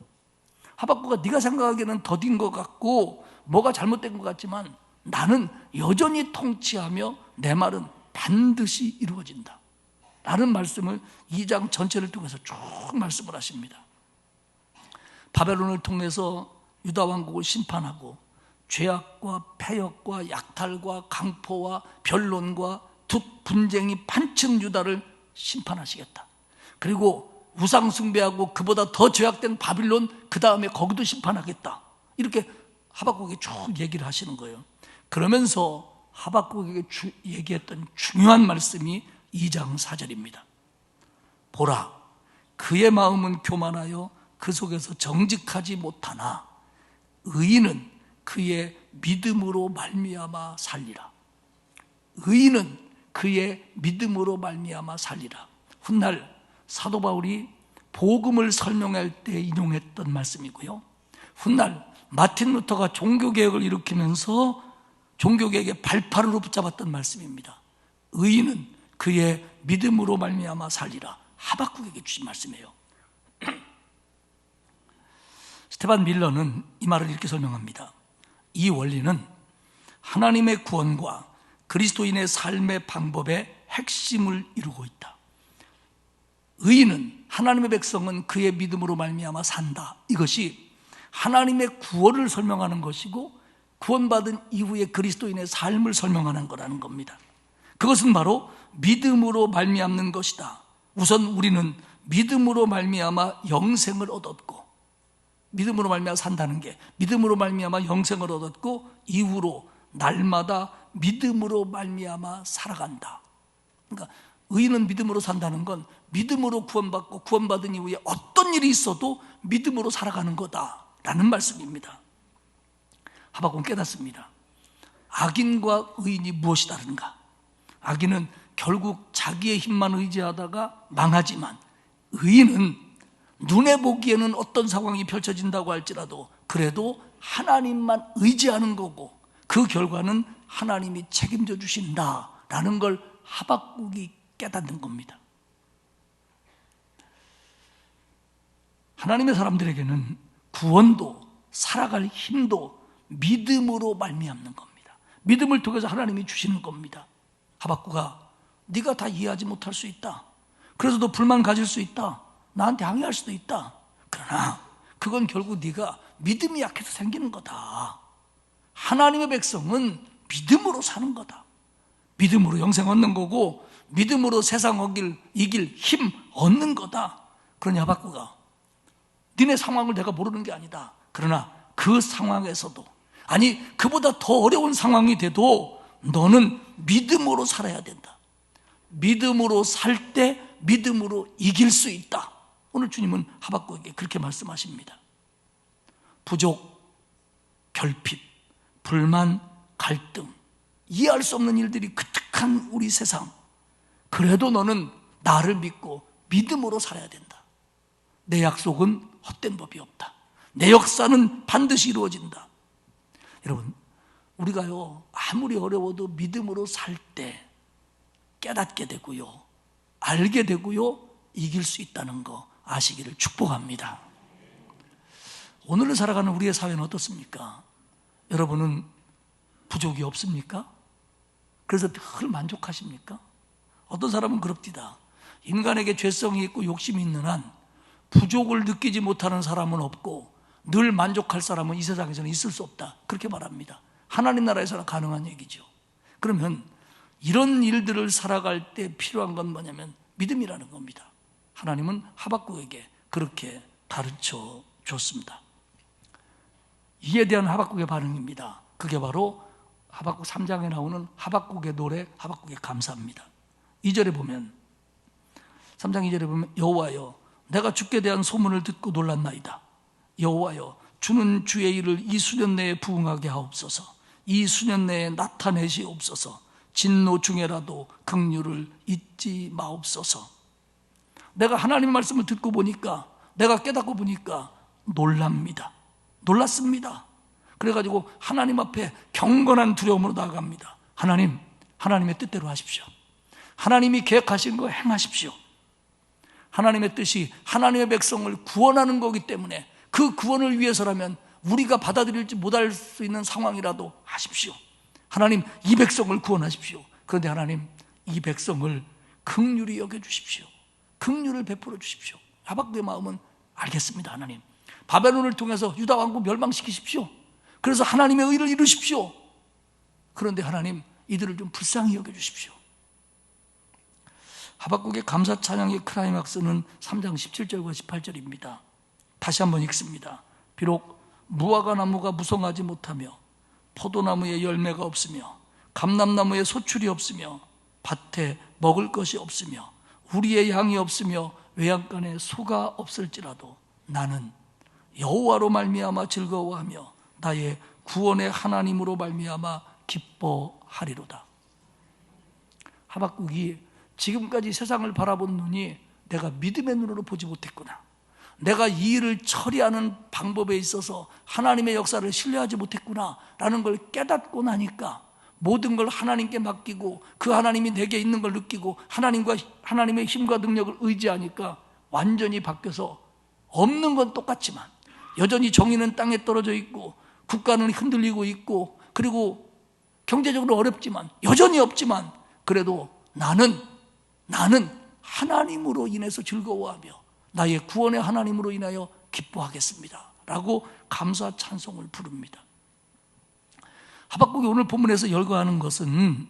하박국아, 네가 생각하기에는 더딘 것 같고 뭐가 잘못된 것 같지만 나는 여전히 통치하며 내 말은 반드시 이루어진다 라는 말씀을 2장 전체를 통해서 쭉 말씀을 하십니다. 바벨론을 통해서 유다 왕국을 심판하고 죄악과 패역과 약탈과 강포와 변론과 툭 분쟁이 판치는 유다를 심판하시겠다. 그리고 우상 숭배하고 그보다 더 죄악된 바빌론, 그 다음에 거기도 심판하겠다. 이렇게 하박국이 쭉 얘기를 하시는 거예요. 그러면서 하박국에게 얘기했던 중요한 말씀이 2장 4절입니다. 보라, 그의 마음은 교만하여 그 속에서 정직하지 못하나 의인은 그의 믿음으로 말미암아 살리라. 의인은 그의 믿음으로 말미암아 살리라. 훗날 사도 바울이 복음을 설명할 때 인용했던 말씀이고요. 훗날 마틴 루터가 종교개혁을 일으키면서 종교개혁의 발판으로 붙잡았던 말씀입니다. 의인은 그의 믿음으로 말미암아 살리라. 하박국에게 주신 말씀이에요. 스테반 밀러는 이 말을 이렇게 설명합니다. 이 원리는 하나님의 구원과 그리스도인의 삶의 방법의 핵심을 이루고 있다. 의인은 하나님의 백성은 그의 믿음으로 말미암아 산다. 이것이 하나님의 구원을 설명하는 것이고 구원받은 이후에 그리스도인의 삶을 설명하는 거라는 겁니다. 그것은 바로 믿음으로 말미암는 것이다. 우선 우리는 믿음으로 말미암아 영생을 얻었고, 믿음으로 말미암아 산다는 게 믿음으로 말미암아 영생을 얻었고 이후로 날마다 믿음으로 말미암아 살아간다. 그러니까 의인은 믿음으로 산다는 건 믿음으로 구원받고 구원받은 이후에 어떤 일이 있어도 믿음으로 살아가는 거다라는 말씀입니다. 하박국은 깨닫습니다. 악인과 의인이 무엇이 다른가? 악인은 결국 자기의 힘만 의지하다가 망하지만 의인은 눈에 보기에는 어떤 상황이 펼쳐진다고 할지라도 그래도 하나님만 의지하는 거고 그 결과는 하나님이 책임져 주신다라는 걸 하박국이 깨닫는 겁니다. 하나님의 사람들에게는 구원도 살아갈 힘도 믿음으로 말미암는 겁니다. 믿음을 통해서 하나님이 주시는 겁니다. 하박국아, 네가 다 이해하지 못할 수 있다. 그래서 너 불만 가질 수 있다. 나한테 항의할 수도 있다. 그러나 그건 결국 네가 믿음이 약해서 생기는 거다. 하나님의 백성은 믿음으로 사는 거다. 믿음으로 영생 얻는 거고 믿음으로 세상 이길 힘 얻는 거다. 그러니 하박국아, 니네 상황을 내가 모르는 게 아니다. 그러나 그 상황에서도, 아니 그보다 더 어려운 상황이 돼도 너는 믿음으로 살아야 된다. 믿음으로 살 때 믿음으로 이길 수 있다. 오늘 주님은 하박국에게 그렇게 말씀하십니다. 부족, 결핍, 불만, 갈등, 이해할 수 없는 일들이 그득한 우리 세상, 그래도 너는 나를 믿고 믿음으로 살아야 된다. 내 약속은 헛된 법이 없다. 내 역사는 반드시 이루어진다. 여러분, 우리가요 아무리 어려워도 믿음으로 살 때 깨닫게 되고요, 알게 되고요, 이길 수 있다는 거 아시기를 축복합니다. 오늘을 살아가는 우리의 사회는 어떻습니까? 여러분은 부족이 없습니까? 그래서 늘 만족하십니까? 어떤 사람은 그럽디다. 인간에게 죄성이 있고 욕심이 있는 한 부족을 느끼지 못하는 사람은 없고 늘 만족할 사람은 이 세상에서는 있을 수 없다. 그렇게 말합니다. 하나님 나라에서는 가능한 얘기죠. 그러면 이런 일들을 살아갈 때 필요한 건 뭐냐면 믿음이라는 겁니다. 하나님은 하박국에게 그렇게 가르쳐 줬습니다. 이에 대한 하박국의 반응입니다. 그게 바로 하박국 3장에 나오는 하박국의 노래, 하박국의 감사입니다. 2절에 보면, 3장 2절에 보면, 여호와여 내가 주께 대한 소문을 듣고 놀랐나이다. 여호와여 주는 주의 일을 이 수년 내에 부응하게 하옵소서. 이 수년 내에 나타내시옵소서. 진노 중에라도 긍휼을 잊지 마옵소서. 내가 하나님의 말씀을 듣고 보니까, 내가 깨닫고 보니까 놀랍니다. 놀랐습니다. 그래가지고 하나님 앞에 경건한 두려움으로 나아갑니다. 하나님, 하나님의 뜻대로 하십시오. 하나님이 계획하신 거 행하십시오. 하나님의 뜻이 하나님의 백성을 구원하는 거기 때문에 그 구원을 위해서라면 우리가 받아들일지 못할 수 있는 상황이라도 하십시오. 하나님, 이 백성을 구원하십시오. 그런데 하나님, 이 백성을 긍휼히 여겨주십시오. 긍휼을 베풀어 주십시오. 하박국의 마음은 알겠습니다. 하나님, 바벨론을 통해서 유다 왕국 멸망시키십시오. 그래서 하나님의 의를 이루십시오. 그런데 하나님, 이들을 좀 불쌍히 여겨주십시오. 하박국의 감사 찬양의 클라이막스는 3장 17절과 18절입니다. 다시 한번 읽습니다. 비록 무화과 나무가 무성하지 못하며 포도나무에 열매가 없으며 감람나무에 소출이 없으며 밭에 먹을 것이 없으며 우리의 양이 없으며 외양간에 소가 없을지라도 나는 여호와로 말미암아 즐거워하며 나의 구원의 하나님으로 말미암아 기뻐하리로다. 하박국이 지금까지 세상을 바라본 눈이 내가 믿음의 눈으로 보지 못했구나, 내가 이 일을 처리하는 방법에 있어서 하나님의 역사를 신뢰하지 못했구나 라는 걸 깨닫고 나니까 모든 걸 하나님께 맡기고 그 하나님이 내게 있는 걸 느끼고 하나님의 힘과 능력을 의지하니까 완전히 바뀌어서 없는 건 똑같지만 여전히 정의는 땅에 떨어져 있고 국가는 흔들리고 있고 그리고 경제적으로 어렵지만 여전히 없지만 그래도 나는 하나님으로 인해서 즐거워하며 나의 구원의 하나님으로 인하여 기뻐하겠습니다 라고 감사 찬송을 부릅니다. 하박국이 오늘 본문에서 열거하는 것은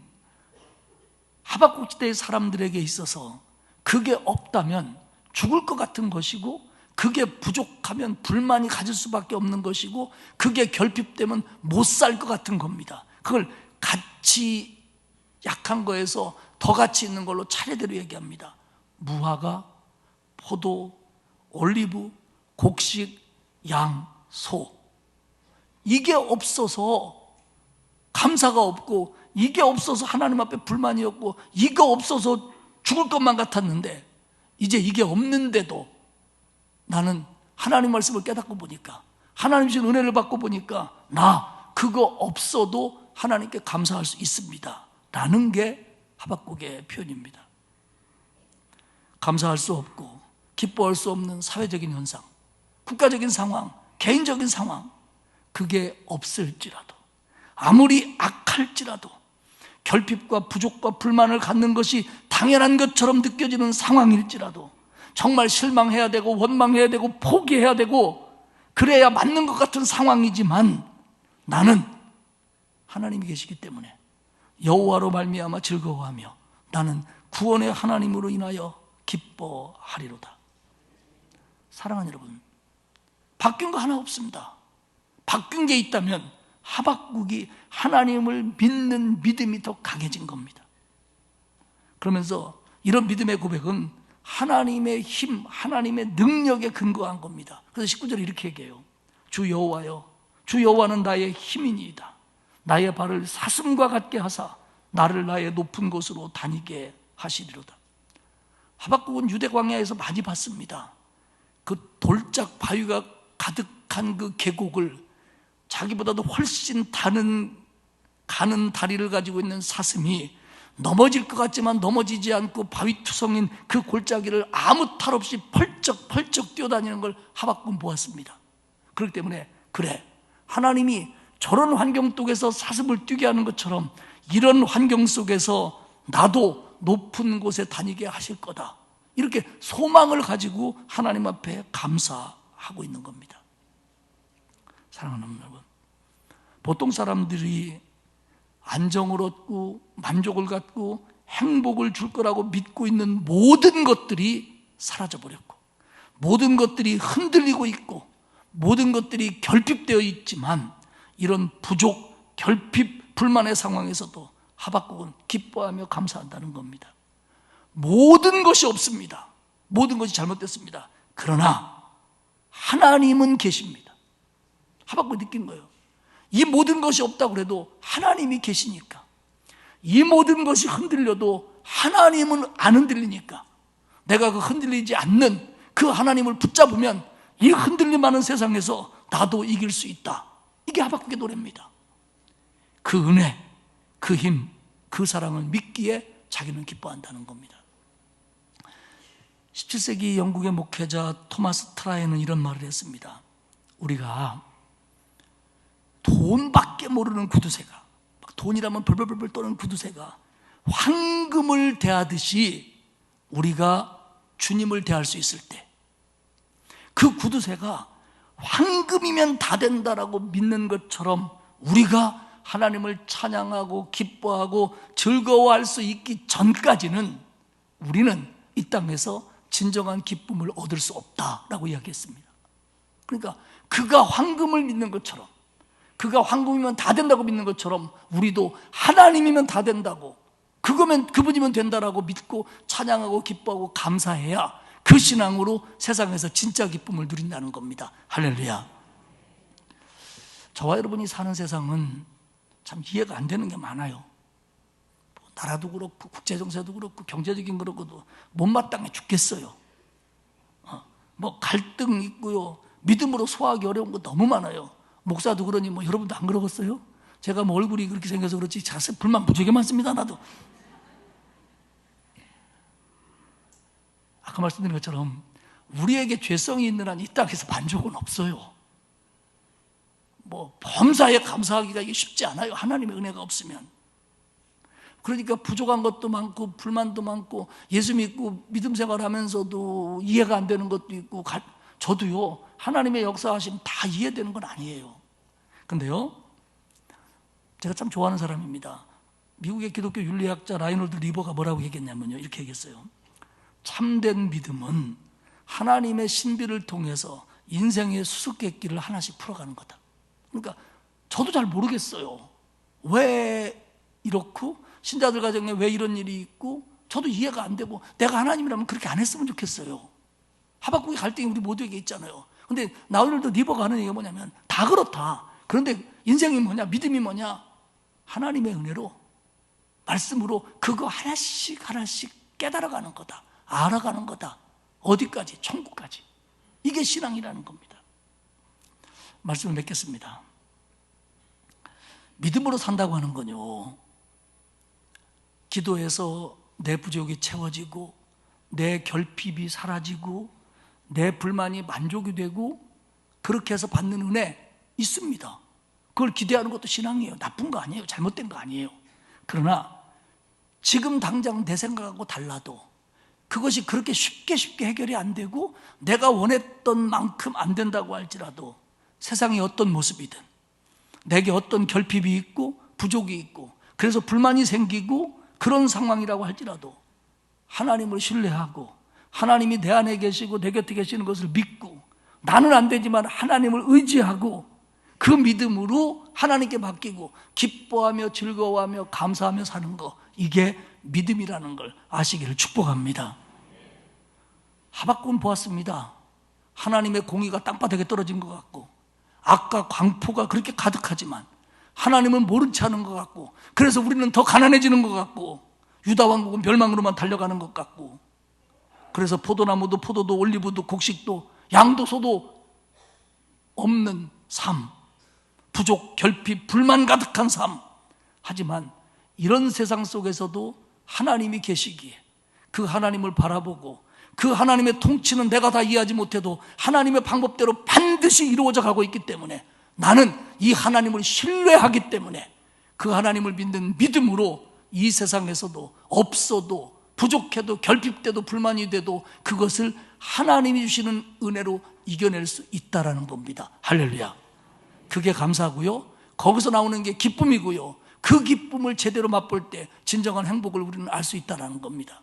하박국 시대의 사람들에게 있어서 그게 없다면 죽을 것 같은 것이고 그게 부족하면 불만이 가질 수밖에 없는 것이고 그게 결핍되면 못 살 것 같은 겁니다. 그걸 가치 약한 거에서 더 가치 있는 걸로 차례대로 얘기합니다. 무화과, 포도, 올리브, 곡식, 양, 소. 이게 없어서 감사가 없고 이게 없어서 하나님 앞에 불만이 없고 이거 없어서 죽을 것만 같았는데 이제 이게 없는데도 나는 하나님 말씀을 깨닫고 보니까 하나님 주신 은혜를 받고 보니까 나 그거 없어도 하나님께 감사할 수 있습니다 라는 게 하박국의 표현입니다. 감사할 수 없고 기뻐할 수 없는 사회적인 현상, 국가적인 상황, 개인적인 상황, 그게 없을지라도 아무리 악할지라도 결핍과 부족과 불만을 갖는 것이 당연한 것처럼 느껴지는 상황일지라도 정말 실망해야 되고 원망해야 되고 포기해야 되고 그래야 맞는 것 같은 상황이지만 나는 하나님이 계시기 때문에 여호와로 말미암아 즐거워하며 나는 구원의 하나님으로 인하여 기뻐하리로다. 사랑하는 여러분, 바뀐 거 하나 없습니다. 바뀐 게 있다면 하박국이 하나님을 믿는 믿음이 더 강해진 겁니다. 그러면서 이런 믿음의 고백은 하나님의 힘, 하나님의 능력에 근거한 겁니다. 그래서 19절에 이렇게 얘기해요. 주 여호와여, 주 여호와는 나의 힘이니이다. 나의 발을 사슴과 같게 하사 나를 나의 높은 곳으로 다니게 하시리로다. 하박국은 유대 광야에서 많이 봤습니다. 그 돌짝 바위가 가득한 그 계곡을 자기보다도 훨씬 가는 다리를 가지고 있는 사슴이 넘어질 것 같지만 넘어지지 않고 바위투성인 그 골짜기를 아무 탈 없이 펄쩍 뛰어다니는 걸 하박국은 보았습니다. 그렇기 때문에 그래, 하나님이 저런 환경 속에서 사슴을 뛰게 하는 것처럼 이런 환경 속에서 나도 높은 곳에 다니게 하실 거다, 이렇게 소망을 가지고 하나님 앞에 감사하고 있는 겁니다. 사랑하는 여러분, 보통 사람들이 안정을 얻고 만족을 갖고 행복을 줄 거라고 믿고 있는 모든 것들이 사라져버렸고, 모든 것들이 흔들리고 있고, 모든 것들이 결핍되어 있지만, 이런 부족, 결핍, 불만의 상황에서도 하박국은 기뻐하며 감사한다는 겁니다. 모든 것이 없습니다. 모든 것이 잘못됐습니다. 그러나 하나님은 계십니다. 하박국이 느낀 거예요. 이 모든 것이 없다고 해도 하나님이 계시니까, 이 모든 것이 흔들려도 하나님은 안 흔들리니까, 내가 그 흔들리지 않는 그 하나님을 붙잡으면 이 흔들림 많은 세상에서 나도 이길 수 있다. 이게 하박국의 노래입니다. 그 은혜, 그 힘, 그 사랑을 믿기에 자기는 기뻐한다는 겁니다. 17세기 영국의 목회자 토마스 트라이는 이런 말을 했습니다. 우리가 돈밖에 모르는 구두쇠가, 돈이라면 벌벌벌 떠는 구두쇠가 황금을 대하듯이 우리가 주님을 대할 수 있을 때, 그 구두쇠가 황금이면 다 된다라고 믿는 것처럼 우리가 하나님을 찬양하고 기뻐하고 즐거워할 수 있기 전까지는 우리는 이 땅에서 진정한 기쁨을 얻을 수 없다라고 이야기했습니다. 그러니까 그가 황금을 믿는 것처럼, 그가 황금이면 다 된다고 믿는 것처럼 우리도 하나님이면 다 된다고, 그분이면 된다라고 믿고 찬양하고 기뻐하고 감사해야 그 신앙으로 세상에서 진짜 기쁨을 누린다는 겁니다. 할렐루야. 저와 여러분이 사는 세상은 참 이해가 안 되는 게 많아요. 나라도 그렇고 국제정세도 그렇고 경제적인 그렇고도 못마땅해 죽겠어요. 갈등 있고요, 믿음으로 소화하기 어려운 거 너무 많아요. 목사도 그러니 여러분도 안 그러겠어요? 제가 얼굴이 그렇게 생겨서 그렇지 자세 불만 무지하게 많습니다. 나도 아까 말씀드린 것처럼 우리에게 죄성이 있는 한 이 땅에서 만족은 없어요. 범사에 감사하기가 이게 쉽지 않아요. 하나님의 은혜가 없으면. 그러니까 부족한 것도 많고 불만도 많고, 예수 믿고 믿음 생활하면서도 이해가 안 되는 것도 있고, 저도요, 하나님의 역사하심 다 이해되는 건 아니에요. 근데요, 제가 참 좋아하는 사람입니다. 미국의 기독교 윤리학자 라이놀드 리버가 뭐라고 얘기했냐면요, 이렇게 얘기했어요. 참된 믿음은 하나님의 신비를 통해서 인생의 수수께끼를 하나씩 풀어가는 거다. 그러니까 저도 잘 모르겠어요. 왜 이렇고, 신자들 가정에 왜 이런 일이 있고, 저도 이해가 안 되고, 내가 하나님이라면 그렇게 안 했으면 좋겠어요. 하박국의 갈등이 우리 모두에게 있잖아요. 근데 라이놀드 리버가 하는 얘기가 뭐냐면, 다 그렇다. 그런데 인생이 뭐냐, 믿음이 뭐냐, 하나님의 은혜로, 말씀으로 그거 하나씩 깨달아가는 거다. 알아가는 거다. 어디까지? 천국까지. 이게 신앙이라는 겁니다. 말씀을 맺겠습니다. 믿음으로 산다고 하는 건요, 기도해서 내 부족이 채워지고, 내 결핍이 사라지고, 내 불만이 만족이 되고, 그렇게 해서 받는 은혜 있습니다. 그걸 기대하는 것도 신앙이에요. 나쁜 거 아니에요. 잘못된 거 아니에요. 그러나 지금 당장 내 생각하고 달라도 그것이 그렇게 쉽게 해결이 안 되고, 내가 원했던 만큼 안 된다고 할지라도, 세상의 어떤 모습이든 내게 어떤 결핍이 있고 부족이 있고, 그래서 불만이 생기고 그런 상황이라고 할지라도 하나님을 신뢰하고, 하나님이 내 안에 계시고 내 곁에 계시는 것을 믿고, 나는 안 되지만 하나님을 의지하고 그 믿음으로 하나님께 맡기고 기뻐하며 즐거워하며 감사하며 사는 거, 이게 믿음이라는 걸 아시기를 축복합니다. 하박국은 보았습니다. 하나님의 공의가 땅바닥에 떨어진 것 같고 악과 광포가 그렇게 가득하지만 하나님은 모른 체 하는 것 같고, 그래서 우리는 더 가난해지는 것 같고, 유다 왕국은 멸망으로만 달려가는 것 같고, 그래서 포도나무도 포도도 올리브도 곡식도 양도 소도 없는 삶, 부족, 결핍, 불만 가득한 삶. 하지만 이런 세상 속에서도 하나님이 계시기에 그 하나님을 바라보고 그 하나님의 통치는 내가 다 이해하지 못해도 하나님의 방법대로 반드시 이루어져 가고 있기 때문에 나는 이 하나님을 신뢰하기 때문에 그 하나님을 믿는 믿음으로 이 세상에서도 없어도 부족해도 결핍돼도 불만이 돼도 그것을 하나님이 주시는 은혜로 이겨낼 수 있다라는 겁니다. 할렐루야. 그게 감사하고요, 거기서 나오는 게 기쁨이고요, 그 기쁨을 제대로 맛볼 때 진정한 행복을 우리는 알 수 있다는 겁니다.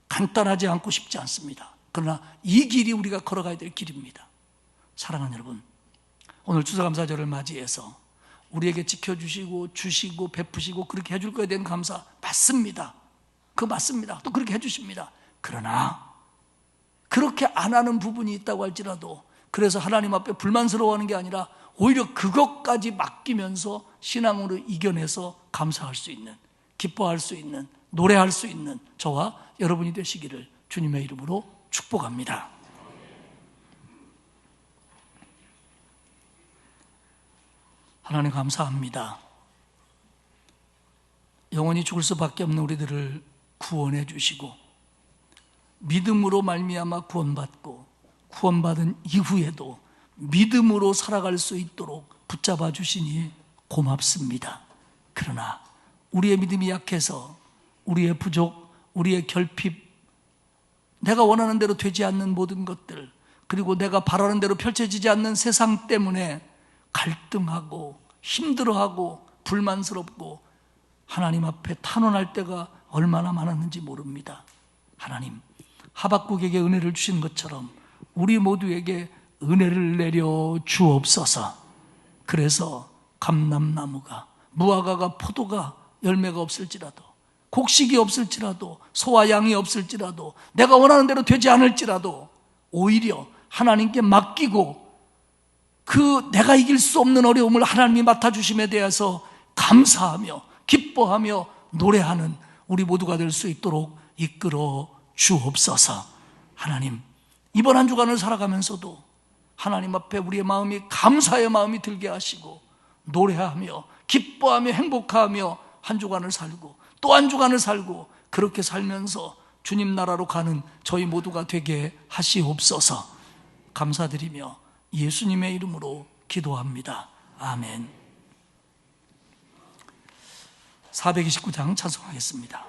간단하지 않고 쉽지 않습니다. 그러나 이 길이 우리가 걸어가야 될 길입니다. 사랑하는 여러분, 오늘 추수감사절을 맞이해서 우리에게 지켜주시고 주시고 베푸시고 그렇게 해줄 거에 대한 감사 맞습니다. 그거 맞습니다. 또 그렇게 해주십니다. 그러나 그렇게 안 하는 부분이 있다고 할지라도, 그래서 하나님 앞에 불만스러워하는 게 아니라 오히려 그것까지 맡기면서 신앙으로 이겨내서 감사할 수 있는, 기뻐할 수 있는, 노래할 수 있는 저와 여러분이 되시기를 주님의 이름으로 축복합니다. 하나님 감사합니다. 영원히 죽을 수밖에 없는 우리들을 구원해 주시고 믿음으로 말미암아 구원받고 구원받은 이후에도 믿음으로 살아갈 수 있도록 붙잡아 주시니 고맙습니다. 그러나 우리의 믿음이 약해서 우리의 부족, 우리의 결핍, 내가 원하는 대로 되지 않는 모든 것들, 그리고 내가 바라는 대로 펼쳐지지 않는 세상 때문에 갈등하고 힘들어하고 불만스럽고 하나님 앞에 탄원할 때가 얼마나 많았는지 모릅니다. 하나님, 하박국에게 은혜를 주신 것처럼 우리 모두에게 은혜를 내려 주옵소서. 그래서 감람나무가, 무화과가, 포도가 열매가 없을지라도, 곡식이 없을지라도, 소와 양이 없을지라도, 내가 원하는 대로 되지 않을지라도 오히려 하나님께 맡기고 그 내가 이길 수 없는 어려움을 하나님이 맡아주심에 대해서 감사하며 기뻐하며 노래하는 우리 모두가 될 수 있도록 이끌어 주옵소서. 하나님, 이번 한 주간을 살아가면서도 하나님 앞에 우리의 마음이 감사의 마음이 들게 하시고 노래하며 기뻐하며 행복하며 한 주간을 살고 또 한 주간을 살고 그렇게 살면서 주님 나라로 가는 저희 모두가 되게 하시옵소서. 감사드리며 예수님의 이름으로 기도합니다. 아멘. 429장 찬송하겠습니다.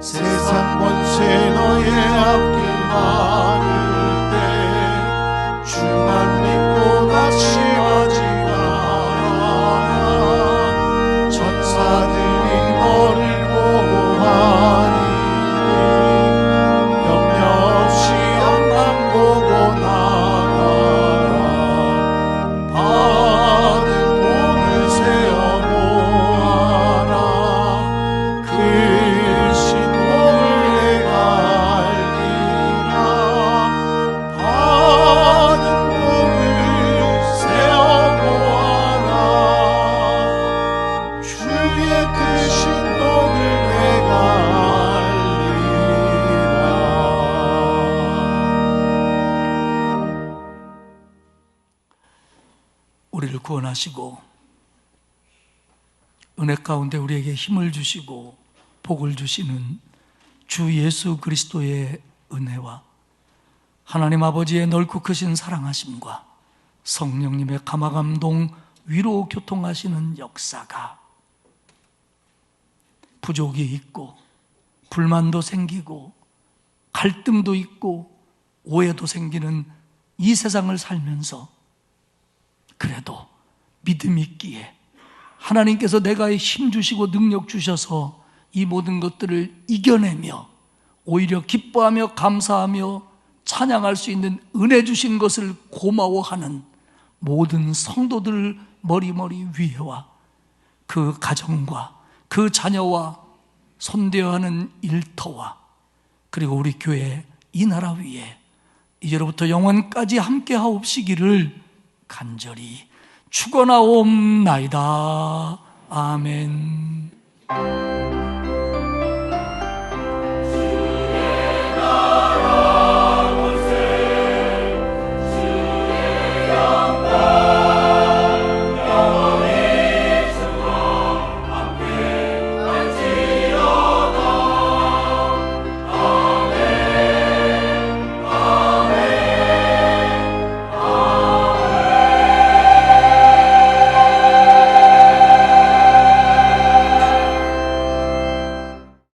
세상 권세 너의 우리를 구원하시고 은혜 가운데 우리에게 힘을 주시고 복을 주시는 주 예수 그리스도의 은혜와 하나님 아버지의 넓고 크신 사랑하심과 성령님의 감화감동 위로 교통하시는 역사가 부족이 있고 불만도 생기고 갈등도 있고 오해도 생기는 이 세상을 살면서 그래도 믿음 있기에 하나님께서 내가 힘 주시고 능력 주셔서 이 모든 것들을 이겨내며 오히려 기뻐하며 감사하며 찬양할 수 있는 은혜 주신 것을 고마워하는 모든 성도들 머리머리 위에와 그 가정과 그 자녀와 손대어야 하는 일터와 그리고 우리 교회 이 나라 위에 이제로부터 영원까지 함께 하옵시기를 간절히 축원하옵나이다. 아멘.